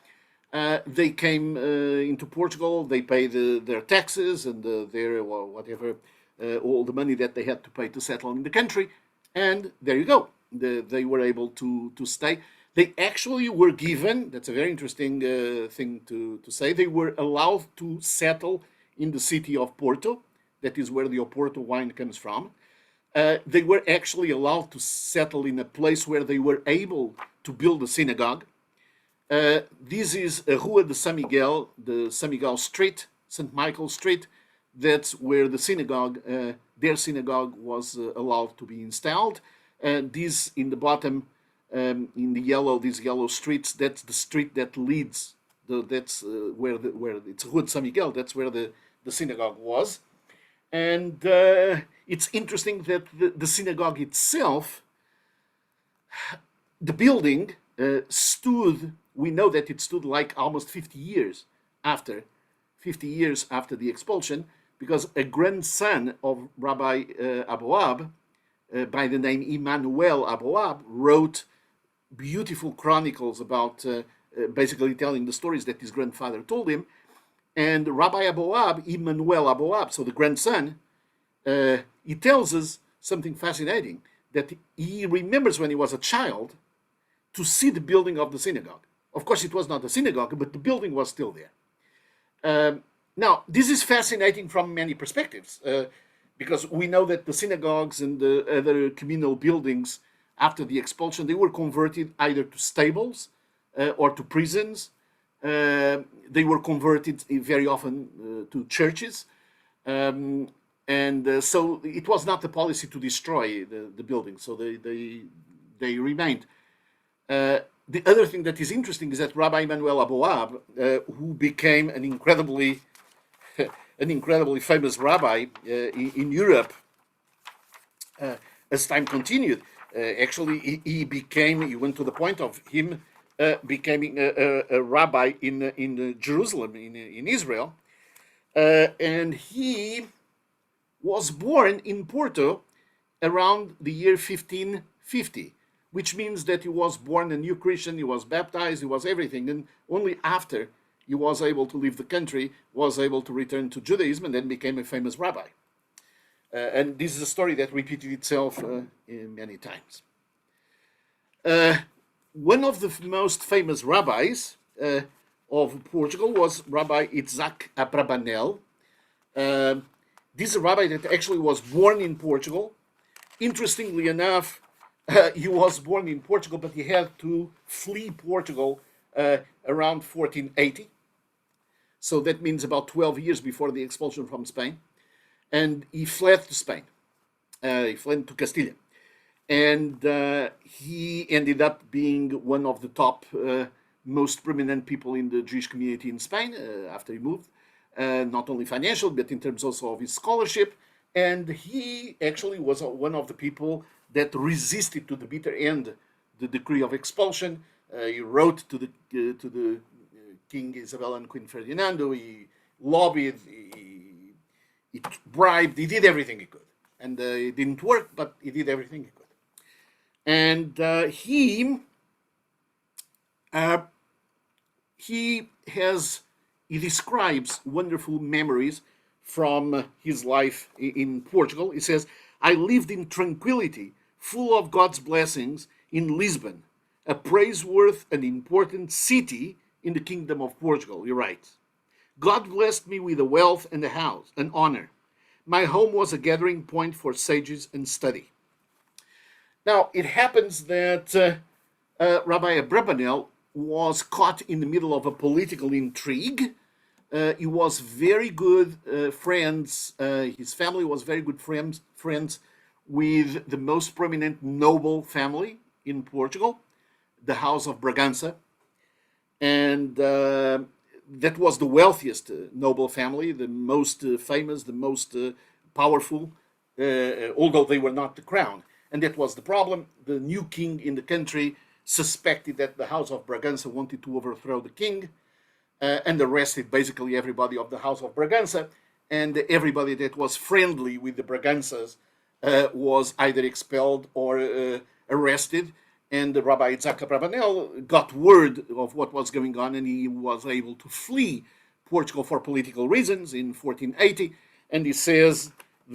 they came into Portugal. They paid their taxes and their whatever, all the money that they had to pay to settle in the country, and there you go. They were able to stay. They actually were given, that's a very interesting thing to say, they were allowed to settle in the city of Porto. That is where the Oporto wine comes from. They were actually allowed to settle in a place where they were able to build a synagogue. This is Rua de San Miguel, the San Miguel Street, St. Michael Street. That's where the synagogue, their synagogue, was allowed to be installed. This in the bottom, in the yellow, these yellow streets, that's the street that leads. That's where it's Rua de San Miguel. That's where the synagogue was. And it's interesting that the synagogue itself, the building stood, we know that it stood like almost 50 years after the expulsion, because a grandson of Rabbi Boap, by the name Manuela Boap, wrote beautiful chronicles about basically telling the stories that his grandfather told him. And Rabbi Boap, Manuela Boap, so the grandson, he tells us something fascinating, that he remembers when he was a child to see the building of the synagogue. Of course, it was not a synagogue, but the building was still there. Now, this is fascinating from many perspectives, because we know that the synagogues and the other communal buildings after the expulsion, they were converted either to stables or to prisons. They were converted very often to churches. So it was not the policy to destroy the building, so they remained. The other thing that is interesting is that Rabbi Manuela Boap, who became an incredibly famous rabbi in Europe as time continued, actually he went to the point of him becoming a rabbi in Jerusalem, in Israel, and he was born in Porto around the year 1550, which means that he was born a new Christian, he was baptized, he was everything, and only after he was able to leave the country, was able to return to Judaism, and then became a famous rabbi. And this is a story that repeated itself many times. One of the most famous rabbis of Portugal was Rabbi Isaac Abravanel. This is a rabbi that actually was born in Portugal. Interestingly enough, he was born in Portugal, but he had to flee Portugal around 1480. So that means about 12 years before the expulsion from Spain. And he fled to Spain. He fled to Castile. And he ended up being one of the top most prominent people in the Jewish community in Spain after he moved. Not only financial, but in terms also of his scholarship. And he actually was one of the people that resisted to the bitter end the decree of expulsion. He wrote to the King Isabella and Queen Ferdinando. He lobbied, he bribed, he did everything he could. And it didn't work, but he did everything he could. And he describes wonderful memories from his life in Portugal. He says, "I lived in tranquility, full of God's blessings, in Lisbon, a praiseworthy and important city in the Kingdom of Portugal," he writes. "God blessed me with a wealth and a house, an honor. My home was a gathering point for sages and study." Now, it happens that Rabbi Abravanel was caught in the middle of a political intrigue. He was very good friends. His family was very good friends with the most prominent noble family in Portugal, the House of Bragança. And that was the wealthiest noble family, the most famous, the most powerful, although they were not the crown. And that was the problem. The new king in the country suspected that the House of Bragança wanted to overthrow the king and arrested basically everybody of the House of Bragança. And everybody that was friendly with the Braganças was either expelled or arrested. And the Rabbi Isaac Abravanel got word of what was going on, and he was able to flee Portugal for political reasons in 1480. And he says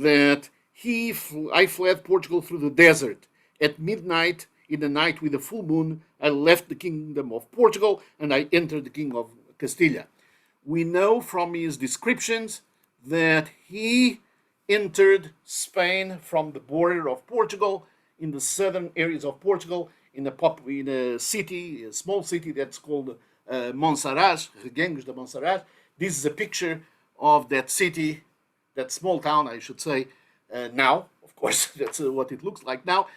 that I fled Portugal through the desert. At midnight, in the night with the full moon, I left the kingdom of Portugal and I entered the kingdom of Castilla. We know from his descriptions that he entered Spain from the border of Portugal, in the southern areas of Portugal, in a city, a small city that's called Monsaraz, Reguengos de Monsaraz. This is a picture of that city, that small town, I should say, now. Of course, that's what it looks like now,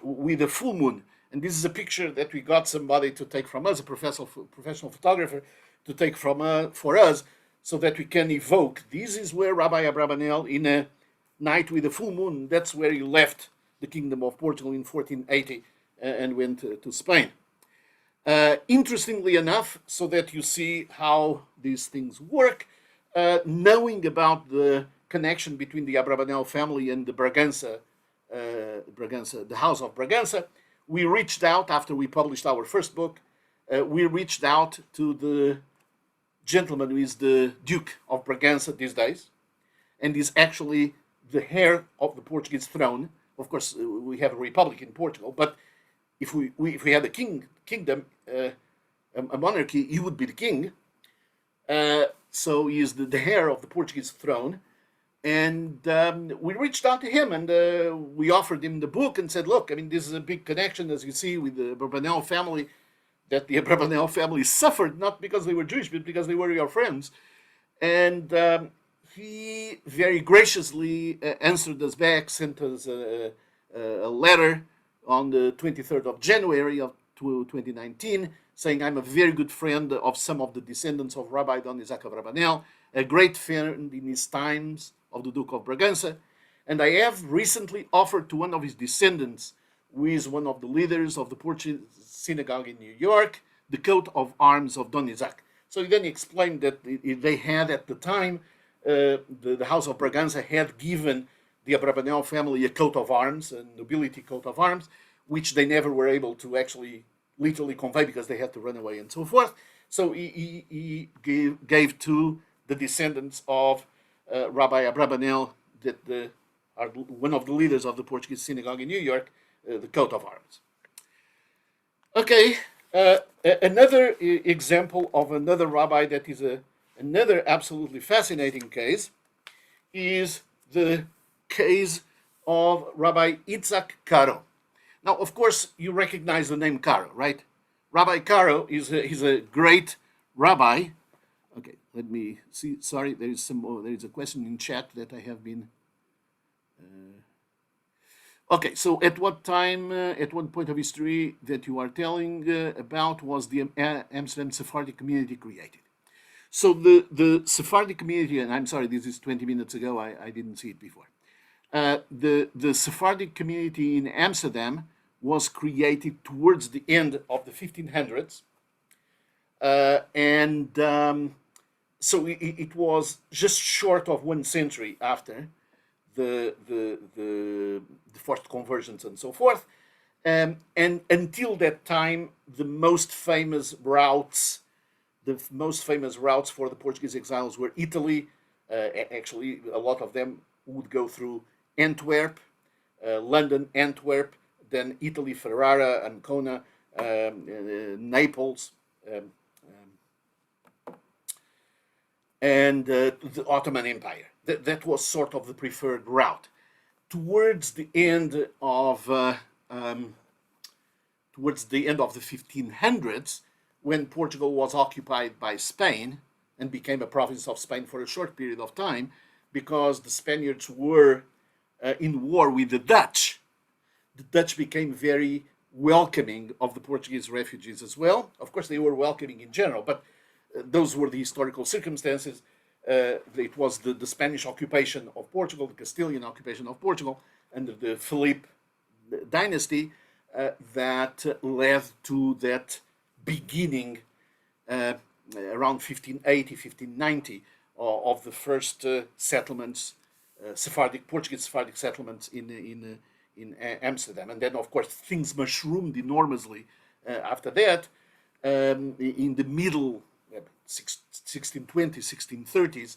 with a full moon. And this is a picture that we got somebody to take from us, a professional photographer, to take for us, so that we can evoke. This is where Rabbi Abravanel, in a night with a full moon, that's where he left the Kingdom of Portugal in 1480 and went to Spain. Interestingly enough, so that you see how these things work, knowing about the connection between the Abravanel family and the Bragança, the House of Bragança, we reached out after we published our first book. We reached out to the gentleman who is the Duke of Bragança these days, and is actually the heir of the Portuguese throne. Of course, we have a republic in Portugal, but if we had a kingdom, a monarchy, he would be the king. So he is the heir of the Portuguese throne. And we reached out to him, and we offered him the book and said, look, I mean, this is a big connection, as you see, with the Abravanel family, that the Abravanel family suffered, not because they were Jewish, but because they were your friends. And he very graciously answered us back, sent us a letter on the 23rd of January of 2019, saying, I'm a very good friend of some of the descendants of Rabbi Don Isaac Abravanel, a great friend in his times of the Duke of Bragança, and I have recently offered to one of his descendants, who is one of the leaders of the Portuguese synagogue in New York, the coat of arms of Don Isaac. So he then explained that they had at the time, the House of Bragança had given the Abravanel family a coat of arms, a nobility coat of arms, which they never were able to actually literally convey because they had to run away and so forth. So he gave to the descendants of Rabbi Abravanel, that are one of the leaders of the Portuguese synagogue in New York, the coat of arms. Okay, another example of another rabbi that is another absolutely fascinating case is the case of Rabbi Isaac Caro. Now, of course, you recognize the name Caro, right? Rabbi Caro is a great rabbi. Okay, let me see. Sorry, there is a question in chat that I have been. Okay, so at what time, at what point of history that you are telling about was the Amsterdam Sephardic community created? So the Sephardic community, and I'm sorry, this is 20 minutes ago. I didn't see it before. The Sephardic community in Amsterdam was created towards the end of the 1500s, so it was just short of 1 century after the forced conversions and so forth, and until that time, the most famous routes for the Portuguese exiles were Italy. Actually, a lot of them would go through Antwerp, London, Antwerp, then Italy, Ferrara, Ancona, Naples, and the Ottoman Empire. That was sort of the preferred route. Towards the end of the 1500s, when Portugal was occupied by Spain and became a province of Spain for a short period of time, because the Spaniards were in war with the Dutch became very welcoming of the Portuguese refugees as well. Of course, they were welcoming in general, but those were the historical circumstances. It was the Spanish occupation of Portugal, the Castilian occupation of Portugal, under the Philip dynasty that led to that beginning around 1580, 1590 of the first settlements, Portuguese Sephardic settlements in Amsterdam. And then, of course, things mushroomed enormously after that. In the middle 1620s, 1630s,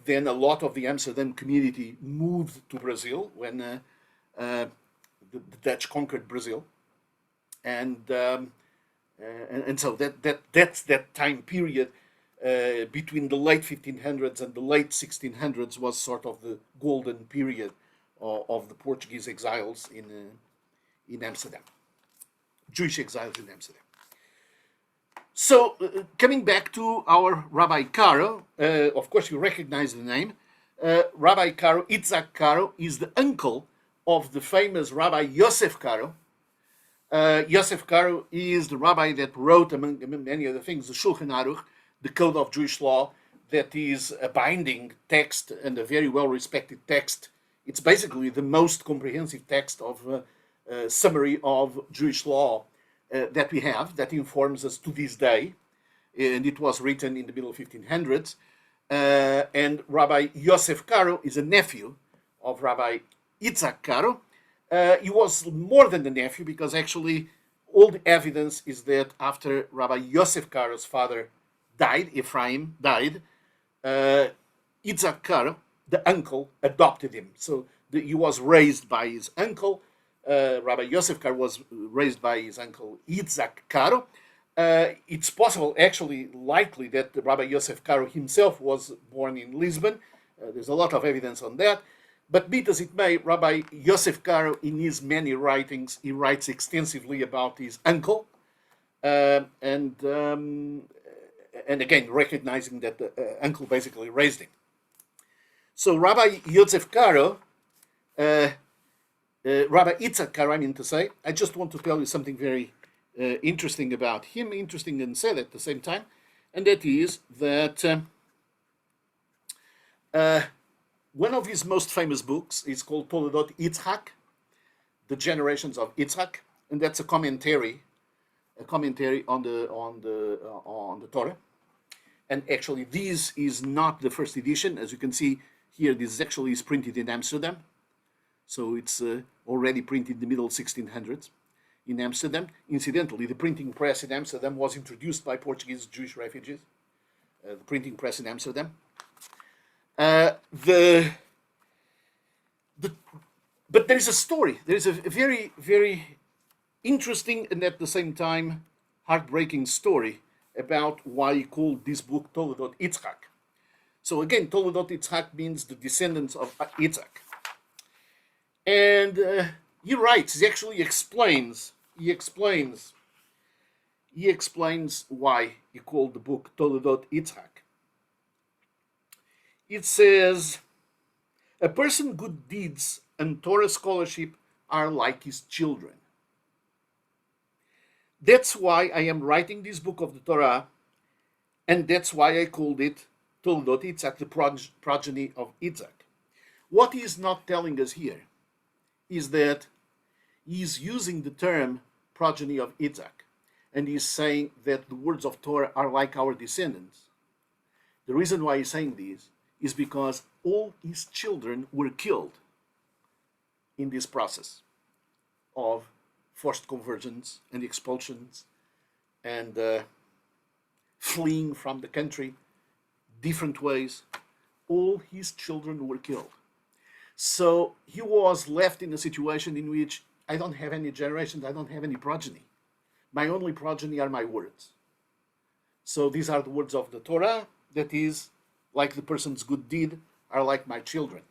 then a lot of the Amsterdam community moved to Brazil when the Dutch conquered Brazil, and so that's that time period between the late 1500s and the late 1600s was sort of the golden period of the Portuguese exiles in Amsterdam, Jewish exiles in Amsterdam. So, coming back to our Rabbi Caro, of course you recognize the name. Rabbi Caro, Isaac Caro, is the uncle of the famous Rabbi Yosef Caro. Yosef Caro is the rabbi that wrote, among many other things, the Shulchan Aruch, the Code of Jewish Law, that is a binding text and a very well-respected text. It's basically the most comprehensive text of summary of Jewish law that we have, that informs us to this day. And it was written in the middle of 1500s. And Rabbi Yosef Karo is a nephew of Rabbi Yitzhak Karo. He was more than a nephew, because actually all the evidence is that after Rabbi Yosef Karo's father died, Ephraim died, Yitzhak Karo, the uncle, adopted him. So he was raised by his uncle. Rabbi Yosef Karo was raised by his uncle Yitzhak Karo. It's possible, actually likely, that Rabbi Yosef Karo himself was born in Lisbon. There's a lot of evidence on that. But be it as it may, Rabbi Yosef Karo, in his many writings, he writes extensively about his uncle, and again, recognizing that the uncle basically raised him. So Rabbi Yosef Karo, Rabbi Yitzhak Karo, I mean to say, I just want to tell you something very interesting about him, interesting and sad at the same time, and that is that one of his most famous books is called Toledot Yitzhak, The Generations of Yitzhak, and that's a commentary on the Torah. And actually, this is not the first edition. As you can see here, this actually is printed in Amsterdam. So it's already printed in the middle 1600s in Amsterdam. Incidentally, the printing press in Amsterdam was introduced by Portuguese Jewish refugees. The printing press in Amsterdam. But there is a story. There is a very, very interesting and at the same time heartbreaking story about why he called this book Toledot Yitzhak. So again, Toledot Yitzhak means the descendants of Yitzhak. And he writes, he actually explains why he called the book Toledot Yitzhak. It says, a person's good deeds and Torah scholarship are like his children. That's why I am writing this book of the Torah, and that's why I called it Toledot Yitzhak, the progeny of Yitzhak. What he is not telling us here is that he's using the term progeny of Yitzhak, and he's saying that the words of Torah are like our descendants. The reason why he's saying this is because all his children were killed in this process of forced conversions and expulsions and fleeing from the country different ways. All his children were killed. So he was left in a situation in which I don't have any generations, I don't have any progeny. My only progeny are my words. So these are the words of the Torah, that is, like the person's good deed are like my children.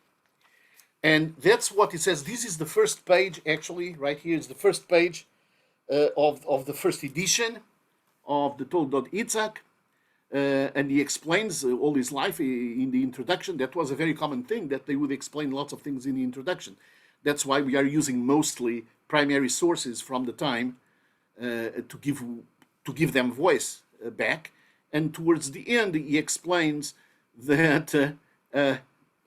And that's what he says. This is the first page, actually, right here is the first page of the first edition of the Toledot Yitzhak. And he explains all his life in the introduction. That was a very common thing, that they would explain lots of things in the introduction. That's why we are using mostly primary sources from the time to give them voice back. And towards the end, he explains that,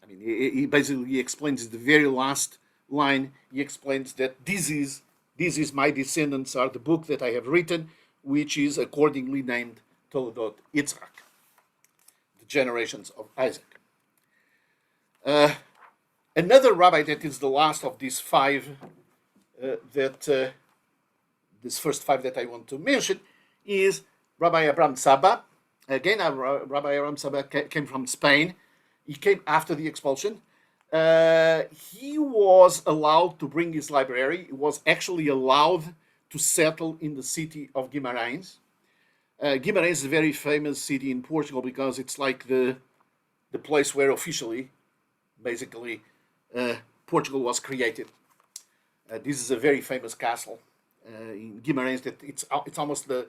he basically explains the very last line. He explains that this is my descendants are the book that I have written, which is accordingly named Toledot Yitzhak, the generations of Isaac. Another rabbi that is the last of these five, this first five that I want to mention, is Rabbi Abraham Saba. Again, Rabbi Abraham Saba came from Spain. He came after the expulsion. He was allowed to bring his library. He was actually allowed to settle in the city of Guimarães. Guimarães is a very famous city in Portugal because it's like the place where officially, basically, Portugal was created. This is a very famous castle in Guimarães. That it's almost the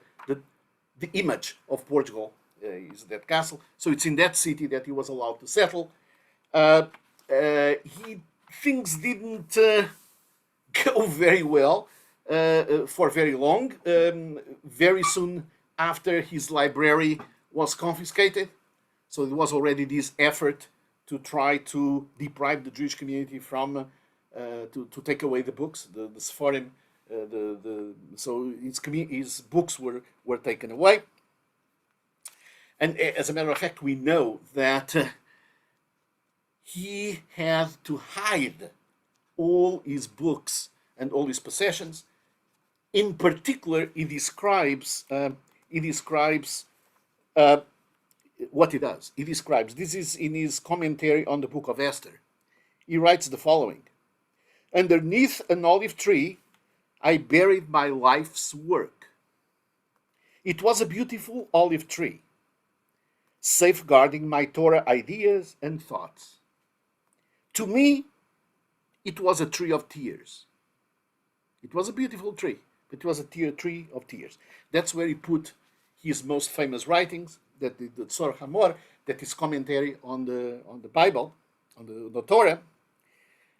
image of Portugal. Is that castle. So it's in that city that he was allowed to settle. Things didn't go very well for very long. Very soon after, his library was confiscated. So it was already this effort to try to deprive the Jewish community from, to take away the books, the Sephardim, so his books were taken away. And as a matter of fact, we know that he had to hide all his books and all his possessions. In particular, he describes what he does. He describes, this is in his commentary on the book of Esther. He writes the following: "Underneath an olive tree, I buried my life's work. It was a beautiful olive tree, safeguarding my Torah ideas and thoughts. To me, it was a tree of tears. It was a beautiful tree, but it was a tree of tears." That's where he put his most famous writings, that the Tzor Hamor, that is commentary on the Bible, on the Torah.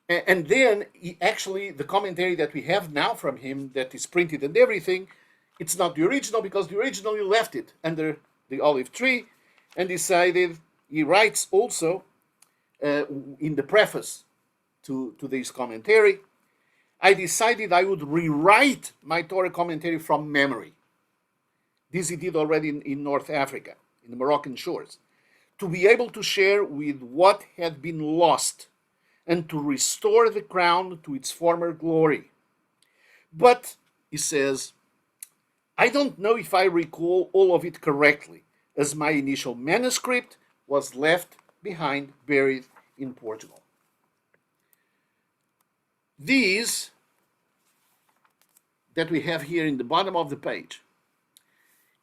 And then the commentary that we have now from him, that is printed and everything, it's not the original, because the original he left it under the olive tree and decided, he writes also in the preface to this commentary, "I decided I would rewrite my Torah commentary from memory." This he did already in North Africa, in the Moroccan shores, "to be able to share with what had been lost and to restore the crown to its former glory. But," he says, "I don't know if I recall all of it correctly, as my initial manuscript was left behind, buried in Portugal." These that we have here in the bottom of the page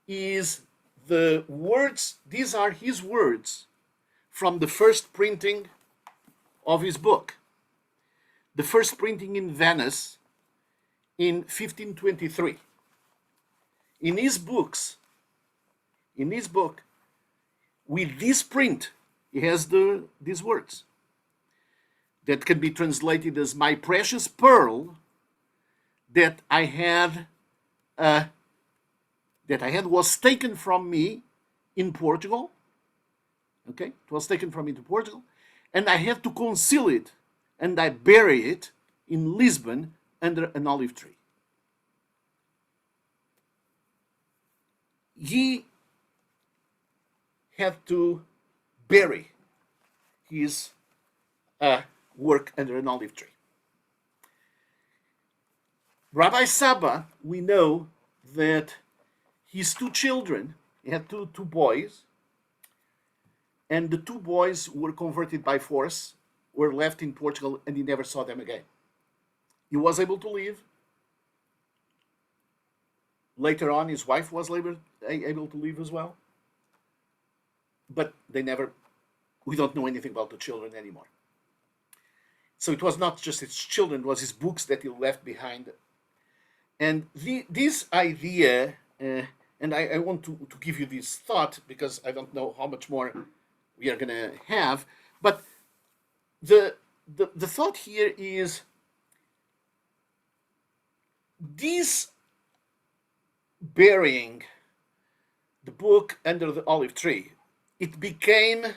is the words, these are his words from the first printing of his book. The first printing in Venice in 1523. In his book, with this print, he has these words that can be translated as "my precious pearl that I had was taken from me in Portugal." Okay, it was taken from me to Portugal, "and I had to conceal it, and I bury it in Lisbon under an olive tree." He had to bury his work under an olive tree. Rabbi Saba, we know that his two children, he had two boys, and the two boys were converted by force, were left in Portugal, and he never saw them again. He was able to leave. Later on, his wife was able to leave as well. But we don't know anything about the children anymore. So it was not just his children, it was his books that he left behind. And this idea, and I want to give you this thought, because I don't know how much more we are going to have, but the thought here is, this burying the book under the olive tree, it became,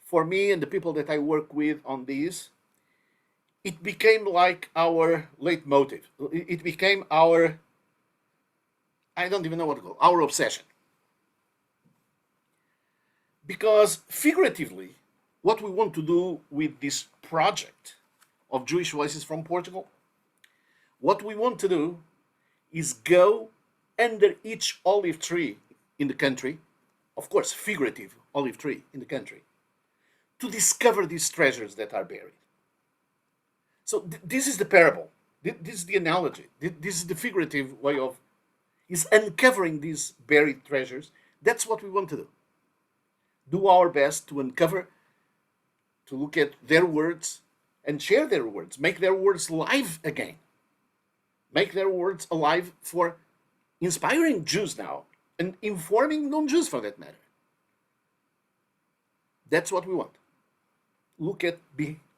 for me and the people that I work with on this, it became like our leitmotiv. It became our, I don't even know what to call, our obsession. Because figuratively, what we want to do with this project of Jewish Voices from Portugal, what we want to do is go under each olive tree in the country, of course, figurative olive tree in the country, to discover these treasures that are buried. So this is the parable. This is the analogy. This is the figurative way of, is uncovering these buried treasures. That's what we want to do. Do our best to uncover, to look at their words and share their words, make their words live again. Make their words alive for inspiring Jews now and informing non-Jews for that matter. That's what we want. Look at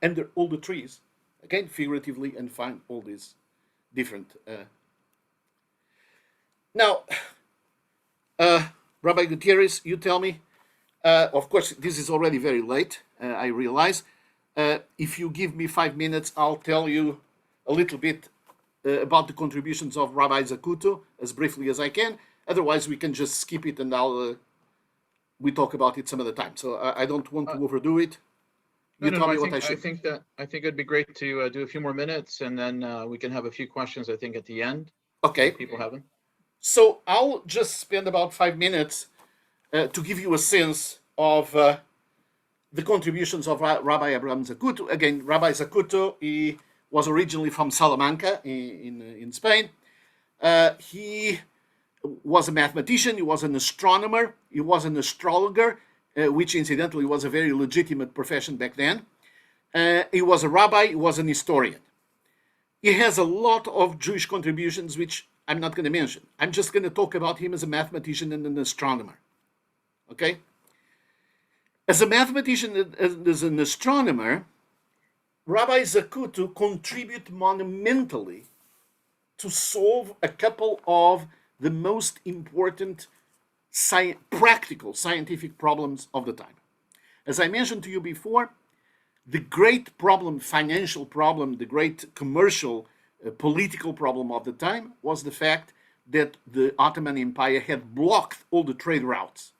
under all the trees, again, figuratively, and find all these different. Now, Rabbi Gutierrez, you tell me, Of course, this is already very late, I realize. If you give me 5 minutes, I'll tell you a little bit about the contributions of Rabbi Zakut as briefly as I can. Otherwise, we can just skip it and we talk about it some other time. So I don't want to overdo it. You tell me what I should. I think it'd be great to do a few more minutes, and then we can have a few questions, I think, at the end. Okay. If people have them. So I'll just spend about 5 minutes to give you a sense of the contributions of Rabbi Abraham Zakut. Again, Rabbi Zakut, he was originally from Salamanca in Spain. He was a mathematician, he was an astronomer, he was an astrologer, which incidentally was a very legitimate profession back then. He was a rabbi, he was an historian. He has a lot of Jewish contributions, which I'm not going to mention. I'm just going to talk about him as a mathematician and an astronomer. Okay? As a mathematician and as an astronomer, Rabbi Zakut contribute monumentally to solve a couple of the most important practical scientific problems of the time. As I mentioned to you before, the great problem, financial problem, the great commercial, political problem of the time was the fact that the Ottoman Empire had blocked all the trade routes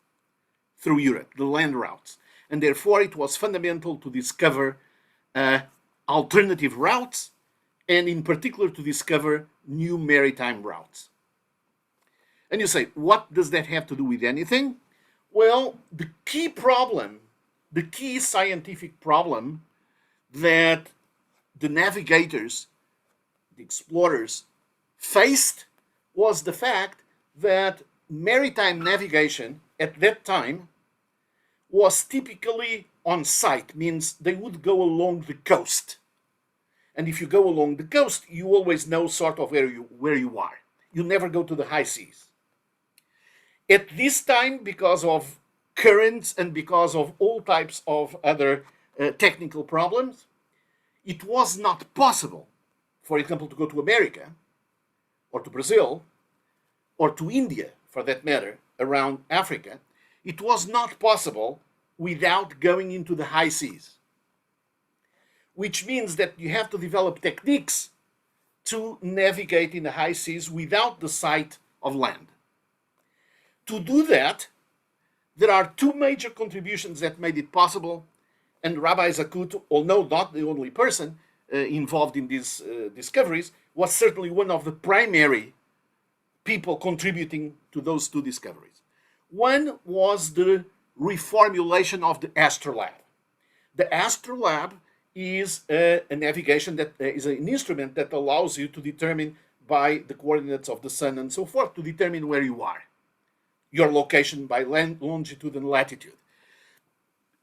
through Europe, the land routes. And therefore, it was fundamental to discover alternative routes, and in particular to discover new maritime routes. And you say, what does that have to do with anything? Well, the key problem, the key scientific problem that the navigators, the explorers, faced was the fact that maritime navigation at that time was typically on site, means they would go along the coast. And if you go along the coast, you always know sort of where you are. You never go to the high seas. At this time, because of currents and because of all types of other technical problems, it was not possible, for example, to go to America or to Brazil or to India, for that matter, around Africa. It was not possible without going into the high seas, which means that you have to develop techniques to navigate in the high seas without the sight of land. To do that, there are two major contributions that made it possible, and Rabbi Zakut, although not the only person involved in these discoveries, was certainly one of the primary people contributing to those two discoveries. One was the reformulation of the Astrolabe. The Astrolabe is a navigation that is an instrument that allows you to determine by the coordinates of the sun and so forth, to determine where you are, your location by longitude and latitude.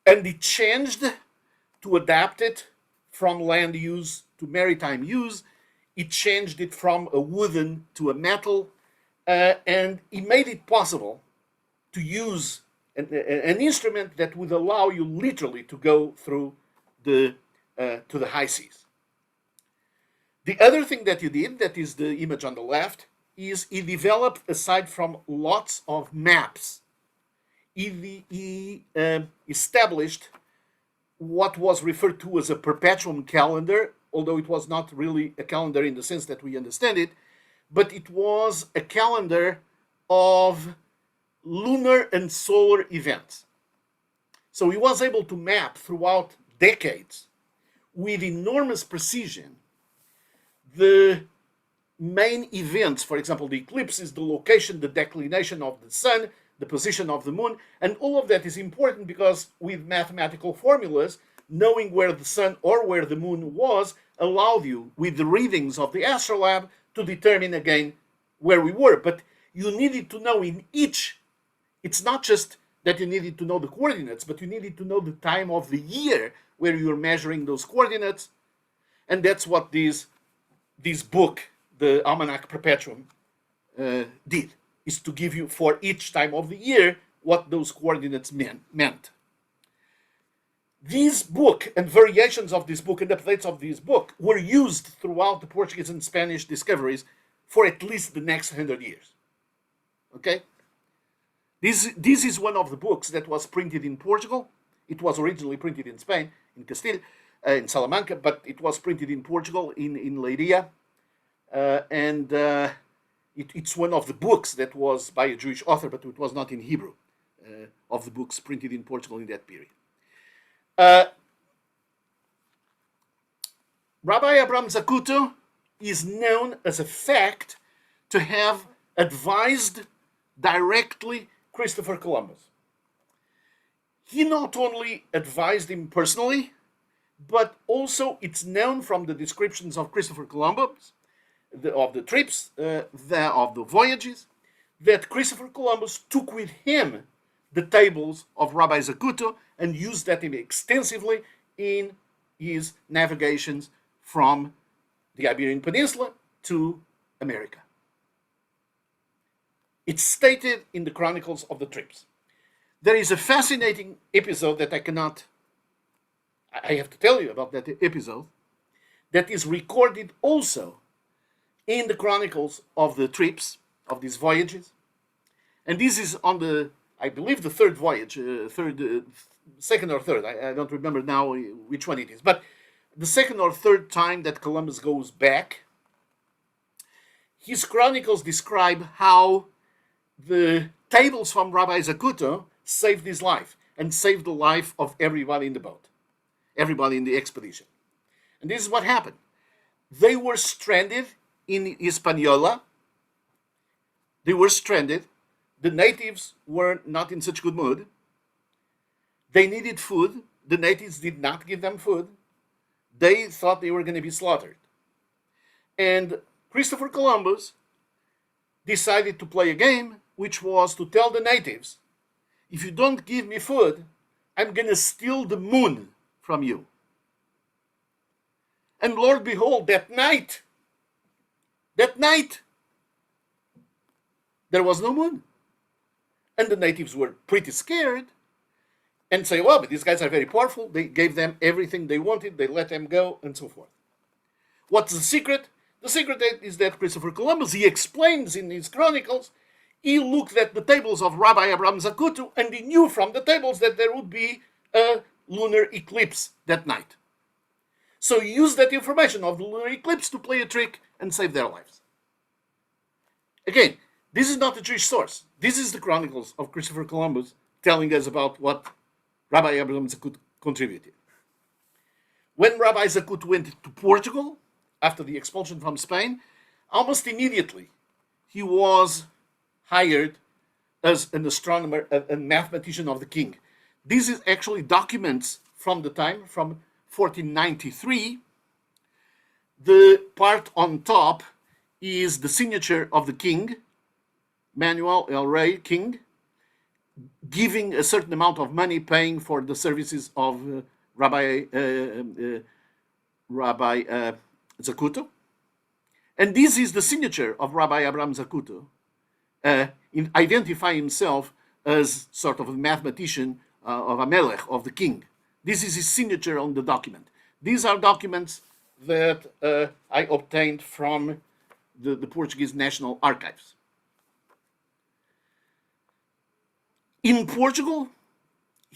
And it changed to adapt it from land use to maritime use. It changed it from a wooden to a metal, and it made it possible to use an instrument that would allow you literally to go through to the high seas. The other thing that he did, that is the image on the left, is he developed, aside from lots of maps, he established what was referred to as a perpetual calendar, although it was not really a calendar in the sense that we understand it, but it was a calendar of lunar and solar events. So he was able to map throughout decades with enormous precision the main events, for example, the eclipses, the location, the declination of the sun, the position of the moon, and all of that is important because with mathematical formulas, knowing where the sun or where the moon was allowed you, with the readings of the Astrolabe, to determine again where we were. But you needed to know in each, it's not just that you needed to know the coordinates, but you needed to know the time of the year where you're measuring those coordinates. And that's what this book, the Almanac Perpetuum, did, is to give you for each time of the year what those coordinates meant. This book and variations of this book and updates of this book were used throughout the Portuguese and Spanish discoveries for at least the next 100 years. Okay? This is one of the books that was printed in Portugal. It was originally printed in Spain, in Castile, in Salamanca, but it was printed in Portugal, in Leiria. It's one of the books that was by a Jewish author, but it was not in Hebrew, of the books printed in Portugal in that period. Rabbi Abraham Zakut is known as a fact to have advised directly Christopher Columbus. He not only advised him personally, but also it's known from the descriptions of Christopher Columbus, of the trips, of the voyages, that Christopher Columbus took with him the tables of Rabbi Zakut and used that extensively in his navigations from the Iberian Peninsula to America. It's stated in the chronicles of the trips. There is a fascinating episode that I have to tell you about that episode, that is recorded also in the chronicles of the trips, of these voyages. And this is on I believe the third voyage, second or third, I don't remember now which one it is, but the second or third time that Columbus goes back, his chronicles describe how the tables from Rabbi Zakut saved his life and saved the life of everybody in the boat, everybody in the expedition. And this is what happened. They were stranded in Hispaniola. They were stranded. The natives were not in such good mood. They needed food. The natives did not give them food. They thought they were going to be slaughtered. And Christopher Columbus decided to play a game, which was to tell the natives, if you don't give me food, I'm going to steal the moon from you. And Lord behold, that night, there was no moon. And the natives were pretty scared and say, well, but these guys are very powerful. They gave them everything they wanted. They let them go and so forth. What's the secret? The secret is that Christopher Columbus, he explains in his chronicles, he looked at the tables of Rabbi Abraham Zakut and he knew from the tables that there would be a lunar eclipse that night. So he used that information of the lunar eclipse to play a trick and save their lives. Again, this is not a Jewish source. This is the chronicles of Christopher Columbus telling us about what Rabbi Abraham Zakut contributed. When Rabbi Zakut went to Portugal, after the expulsion from Spain, almost immediately he was hired as an astronomer, a mathematician of the king. This is actually documents from the time, from 1493. The part on top is the signature of the king, Manuel El Rey, king, giving a certain amount of money, paying for the services of Rabbi Zakut. And this is the signature of Rabbi Abraham Zakut, identifying himself as sort of a mathematician of a melech, of the king. This is his signature on the document. These are documents that I obtained from the Portuguese National Archives. In Portugal,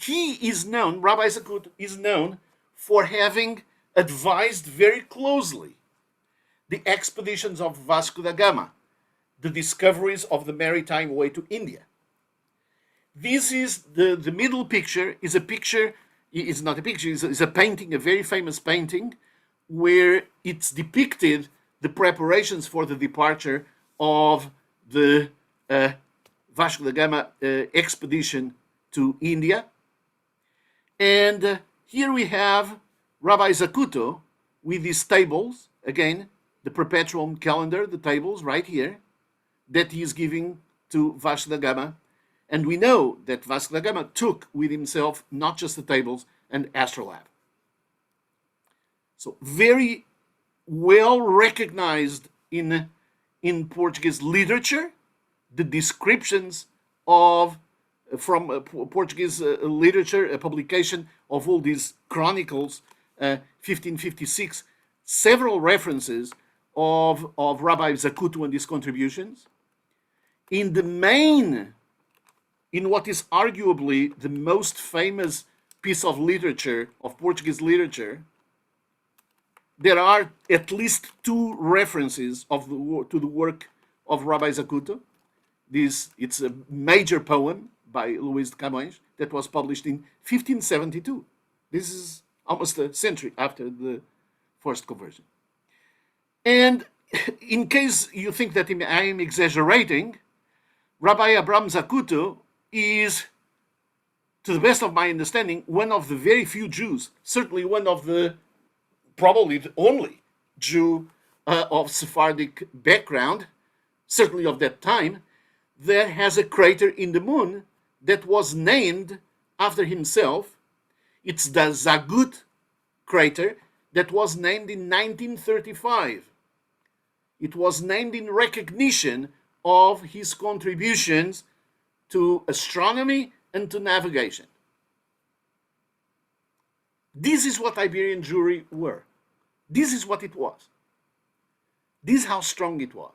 Rabbi Zakut is known for having advised very closely the expeditions of Vasco da Gama, the discoveries of the maritime way to India. This is the middle picture, is a picture, it's not a picture, it's a painting, a very famous painting, where it's depicted the preparations for the departure of the Vasco da Gama expedition to India. And here we have Rabbi Zakut with these tables, again, the Perpetual Calendar, the tables right here, that he is giving to Vasco da Gama. And we know that Vasco da Gama took with himself not just the tables and Astrolabe. So very well recognized in Portuguese literature, the descriptions of from Portuguese literature, a publication of all these chronicles, 1556, several references of Rabbi Zakut and his contributions. In the main in what is arguably the most famous piece of literature, of Portuguese literature, there are at least two references to the work of Rabbi Zakut. It's a major poem by Luís de Camões that was published in 1572. This is almost a century after the forced conversion. And in case you think that I am exaggerating, Rabbi Abraham Zakut is, to the best of my understanding, one of the very few Jews, certainly one of the, probably the only Jew of Sephardic background, certainly of that time, that has a crater in the moon that was named after himself. It's the Zakut crater that was named in 1935. It was named in recognition of his contributions to astronomy and to navigation. This is what Iberian Jewry were. This is what it was. This is how strong it was.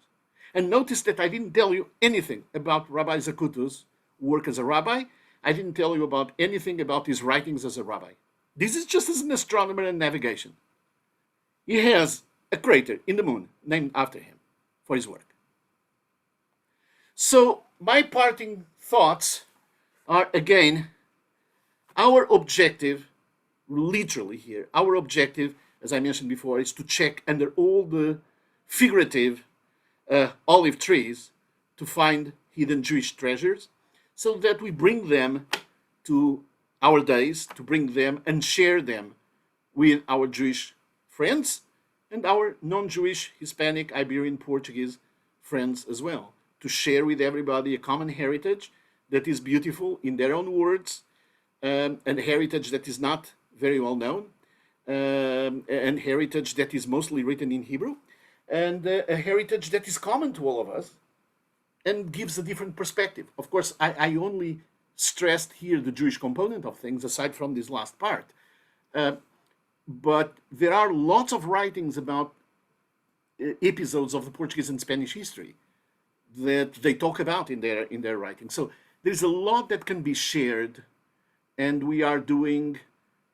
And notice that I didn't tell you anything about Rabbi Zakut's work as a rabbi. I didn't tell you about anything about his writings as a rabbi. This is just as an astronomer and navigation. He has a crater in the moon named after him for his work. So my parting thoughts are, again, our objective, literally here, our objective, as I mentioned before, is to check under all the figurative olive trees to find hidden Jewish treasures, so that we bring them to our days, to bring them and share them with our Jewish friends and our non-Jewish, Hispanic, Iberian, Portuguese friends as well, to share with everybody a common heritage that is beautiful in their own words, and a heritage that is not very well known, and heritage that is mostly written in Hebrew, and a heritage that is common to all of us and gives a different perspective. Of course, I only stressed here the Jewish component of things, aside from this last part. But there are lots of writings about episodes of the Portuguese and Spanish history that they talk about in their writing. So there's a lot that can be shared, and we are doing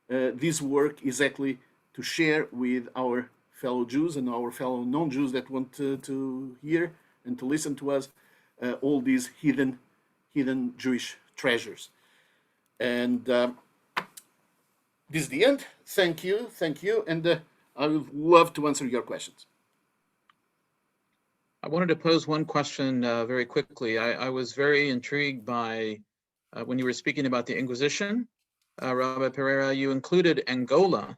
this work exactly to share with our fellow Jews and our fellow non-Jews that want to hear and to listen to us all these hidden Jewish treasures. And this is the end. Thank you, and I would love to answer your questions. I wanted to pose one question very quickly. I was very intrigued by when you were speaking about the Inquisition, Rabbi Pereira, you included Angola,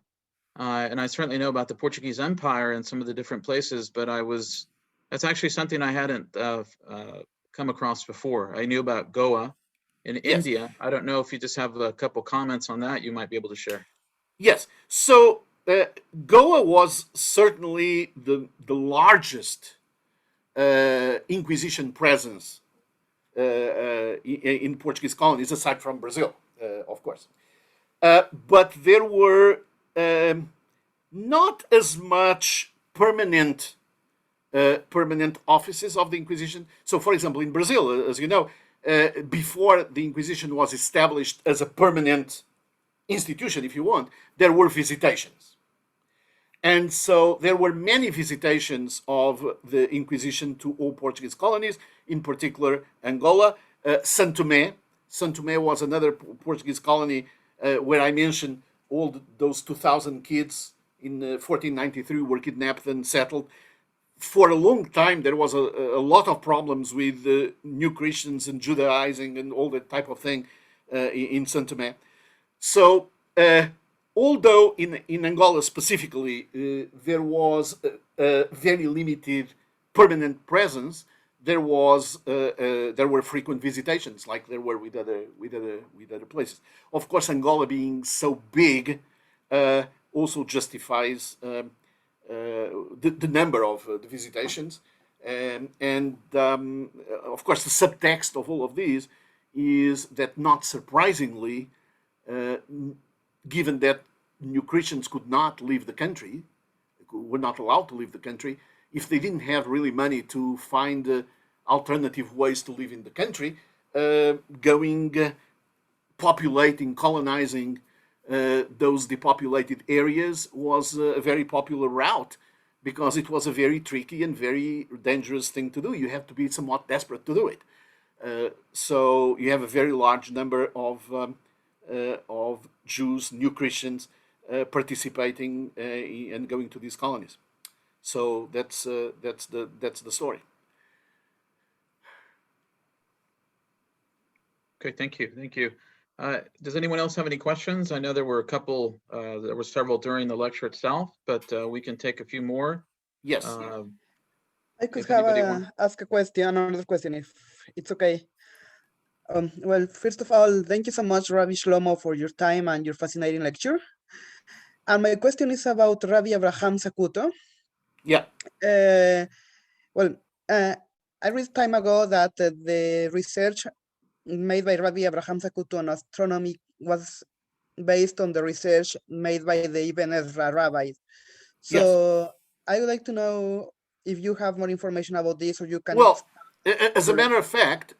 and I certainly know about the Portuguese Empire and some of the different places, but that's actually something I hadn't come across before. I knew about Goa in India. I don't know if you just have a couple comments on that you might be able to share. Yes, so Goa was certainly the largest Inquisition presence in Portuguese colonies, aside from Brazil, of course. But there were not as much permanent offices of the Inquisition. So, for example, in Brazil, as you know, before the Inquisition was established as a permanent institution, if you want, there were visitations. And so there were many visitations of the Inquisition to all Portuguese colonies, in particular Angola. Santo Tomé was another Portuguese colony where I mentioned all those 2,000 kids in 1493 were kidnapped and settled. For a long time, there was a lot of problems with new Christians and Judaizing and all that type of thing in Santo Tomé. So, although in Angola specifically, there was a very limited permanent presence, there were frequent visitations, like there were with other places. Of course, Angola being so big also justifies the number of the visitations, and of course, the subtext of all of these is that, not surprisingly, given that new Christians could not leave the country, were not allowed to leave the country, if they didn't have really money to find alternative ways to live in the country, populating, colonizing those depopulated areas was a very popular route, because it was a very tricky and very dangerous thing to do. You have to be somewhat desperate to do it. So you have a very large number of Jews, new Christians, participating and going to these colonies. So that's the story. Okay, thank you. Does anyone else have any questions? I know there were a couple, there were several during the lecture itself, but we can take a few more. Yes. I could have ask a question, another question, if it's okay. Well, first of all, thank you so much, Rabbi Shlomo, for your time and your fascinating lecture. And my question is about Rabbi Abraham Zakut. Yeah. I read time ago that the research made by Rabbi Abraham Zakut on astronomy was based on the research made by the Ibn Ezra rabbis. So yes. I would like to know if you have more information about this, or you can. Well, as a matter of fact,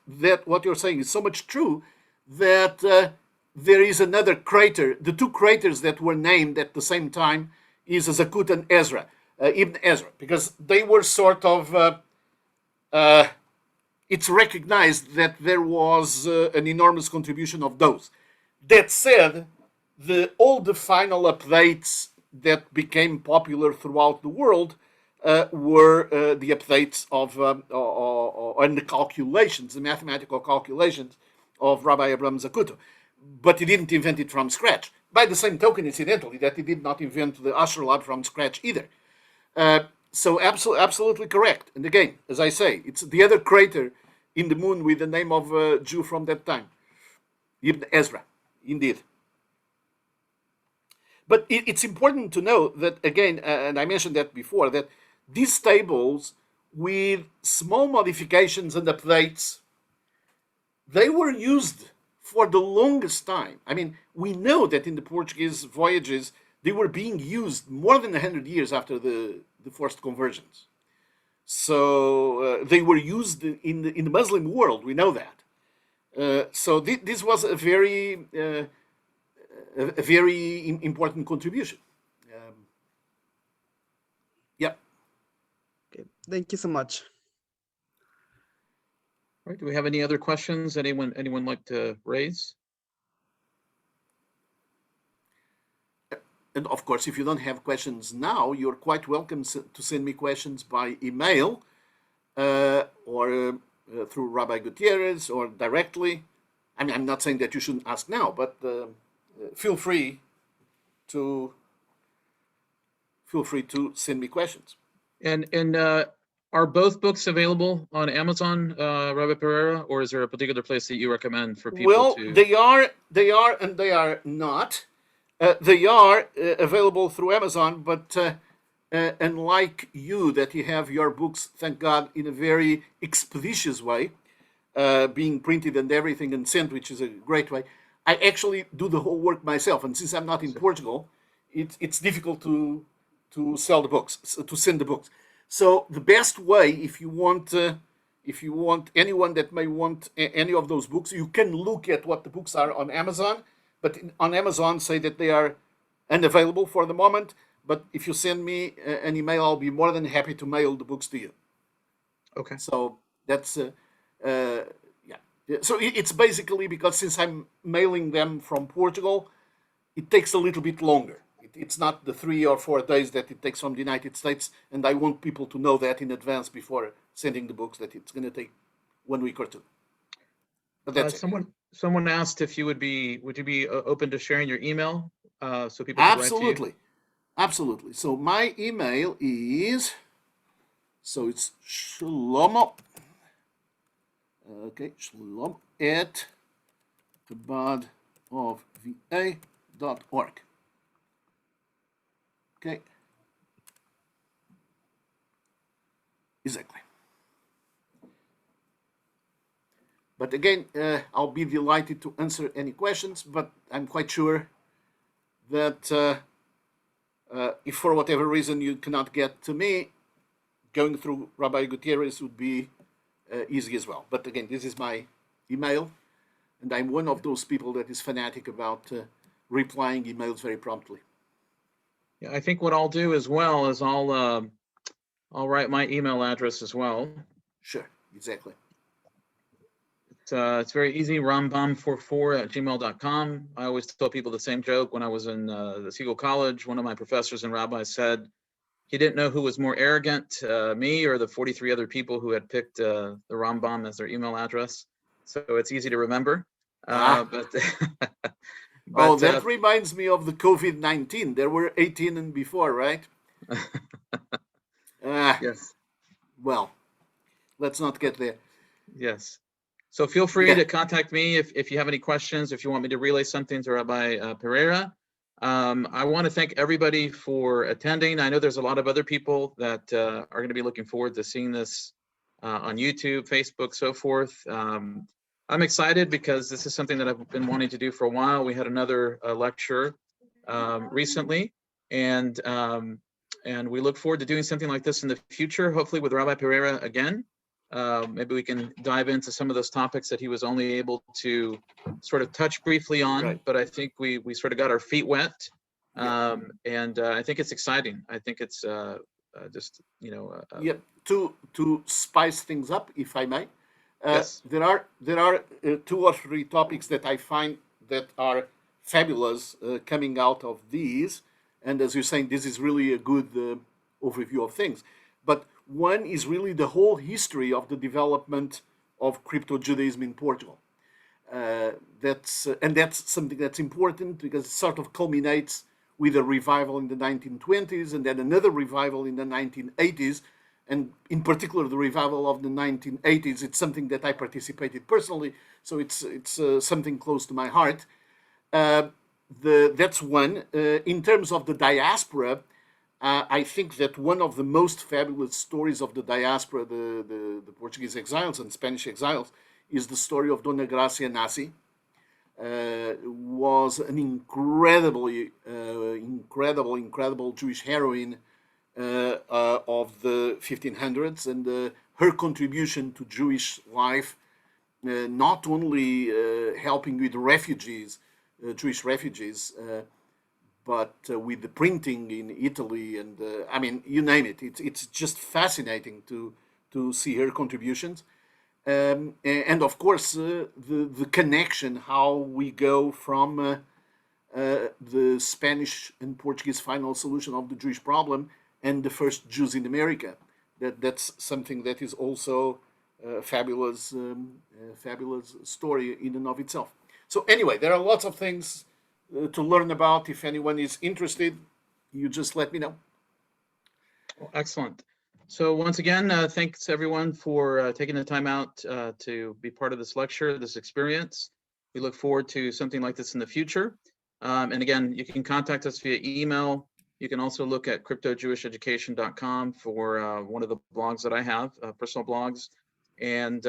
that what you're saying is so much true that there is another crater. The two craters that were named at the same time is Zakut and Ezra, Ibn Ezra, because they were sort of. It's recognized that there was an enormous contribution of those. That said, all the final updates that became popular throughout the world were the updates of and the calculations, the mathematical calculations of Rabbi Abraham Zakut. But he didn't invent it from scratch. By the same token, incidentally, that he did not invent the Astrolabe from scratch either. So absolutely correct. And again, as I say, it's the other crater in the moon with the name of a Jew from that time, Ibn Ezra, indeed. But it's important to know that, again, and I mentioned that before, that these tables with small modifications and updates, they were used for the longest time. I mean, we know that in the Portuguese voyages, they were being used more than 100 years after the forced conversions. So they were used in the Muslim world, we know that. So this was a very important contribution. Yeah. Okay. Thank you so much. All right. Do we have any other questions? Anyone like to raise? And of course, if you don't have questions now, you're quite welcome to send me questions by email or through Rabbi Gutierrez or directly. I mean, I'm not saying that you shouldn't ask now, but feel free to send me questions. And are both books available on Amazon, Rabbi Pereira, or is there a particular place that you recommend for people to? Well, they are and they are not. They are available through Amazon, but unlike you, that you have your books, thank God, in a very expeditious way, being printed and everything and sent, which is a great way. I actually do the whole work myself, and since I'm not in Portugal, it's difficult to sell the books, to send the books. So the best way, if you want anyone that may want any of those books, you can look at what the books are on Amazon. But on Amazon, say that they are unavailable for the moment. But if you send me an email, I'll be more than happy to mail the books to you. Okay. So that's yeah. So it's basically because since I'm mailing them from Portugal, it takes a little bit longer. It's not the 3 or 4 days that it takes from the United States, and I want people to know that in advance before sending the books that it's going to take 1 week or 2. But that's Someone asked if would you be open to sharing your email so people can write to you? Absolutely. So my email is, so it's Shlomo, Shlomo at chabadofva.org. Okay. Exactly. But again, I'll be delighted to answer any questions, but I'm quite sure that if for whatever reason you cannot get to me, going through Rabbi Gutierrez would be easy as well. But again, this is my email, and I'm one of those people that is fanatic about replying emails very promptly. Yeah, I think what I'll do as well is I'll write my email address as well. Sure, exactly. It's very easy, rambam44@gmail.com. I always tell people the same joke. When I was in the Siegel College, one of my professors and rabbis said he didn't know who was more arrogant, me or the 43 other people who had picked the Rambam as their email address. So it's easy to remember. But that reminds me of the COVID-19. There were 18 and before, right? Yes. Well, let's not get there. Yes. So feel free to contact me if you have any questions, if you want me to relay something to Rabbi Pereira. I want to thank everybody for attending. I know there's a lot of other people that are going to be looking forward to seeing this on YouTube, Facebook, so forth. I'm excited because this is something that I've been wanting to do for a while. We had another lecture recently, and we look forward to doing something like this in the future, hopefully with Rabbi Pereira again. Maybe we can dive into some of those topics that he was only able to sort of touch briefly on, but I think we sort of got our feet wet, and I think it's exciting. I think it's just, to spice things up, if I may. Yes. There are 2 or 3 topics that I find that are fabulous coming out of these, and as you're saying, this is really a good overview of things. But one is really the whole history of the development of crypto-Judaism in Portugal. That's something that's important because it sort of culminates with a revival in the 1920s and then another revival in the 1980s. And in particular, the revival of the 1980s, it's something that I participated personally, so it's something close to my heart. That's one. In terms of the diaspora, I think that one of the most fabulous stories of the diaspora, the Portuguese exiles and Spanish exiles, is the story of Dona Gracia Nassi. Was an incredible Jewish heroine of the 1500s, and her contribution to Jewish life, not only helping with refugees, Jewish refugees, but with the printing in Italy, and I mean, you name it. It's just fascinating to see her contributions, and of course the connection, how we go from the Spanish and Portuguese final solution of the Jewish problem and the first Jews in America. That's something that is also a fabulous story in and of itself. So anyway, there are lots of things to learn about. If anyone is interested, you just let me know. Well, excellent. So once again, thanks everyone for taking the time out to be part of this lecture, this experience. We look forward to something like this in the future. And again, you can contact us via email. You can also look at cryptojewesheducation.com for one of the blogs that I have, personal blogs. And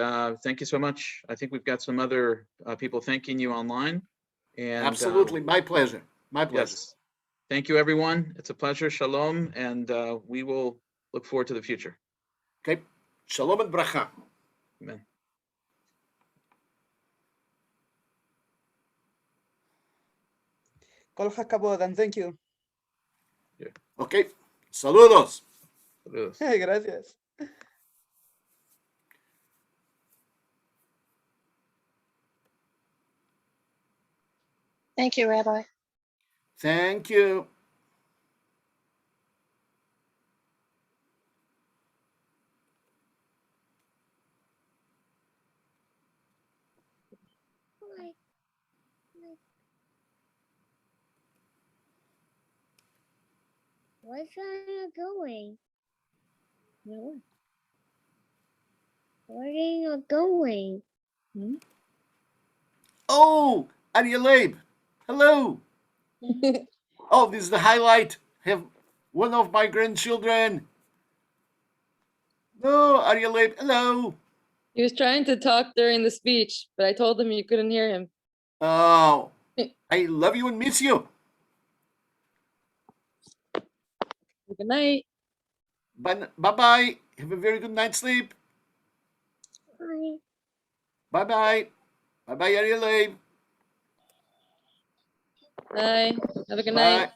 thank you so much. I think we've got some other people thanking you online. And absolutely, my pleasure. My pleasure. Yes. Thank you, everyone. It's a pleasure. Shalom, and we will look forward to the future. Okay. Shalom and bracha. Amen. Kol hakavod, and thank you. Yeah. Okay. Saludos. Saludos. Gracias. Thank you, Rabbi. Thank you. Where's China going? No. Where are you going? Oh, Astrolabe. Hello. Oh, this is the highlight. Have one of my grandchildren. No, Astrolabe. Hello. He was trying to talk during the speech, but I told him you couldn't hear him. Oh, I love you and miss you. Good night. Bye-bye. Have a very good night's sleep. Bye-bye. Bye-bye, Ariel. Bye. Have a good Bye. night.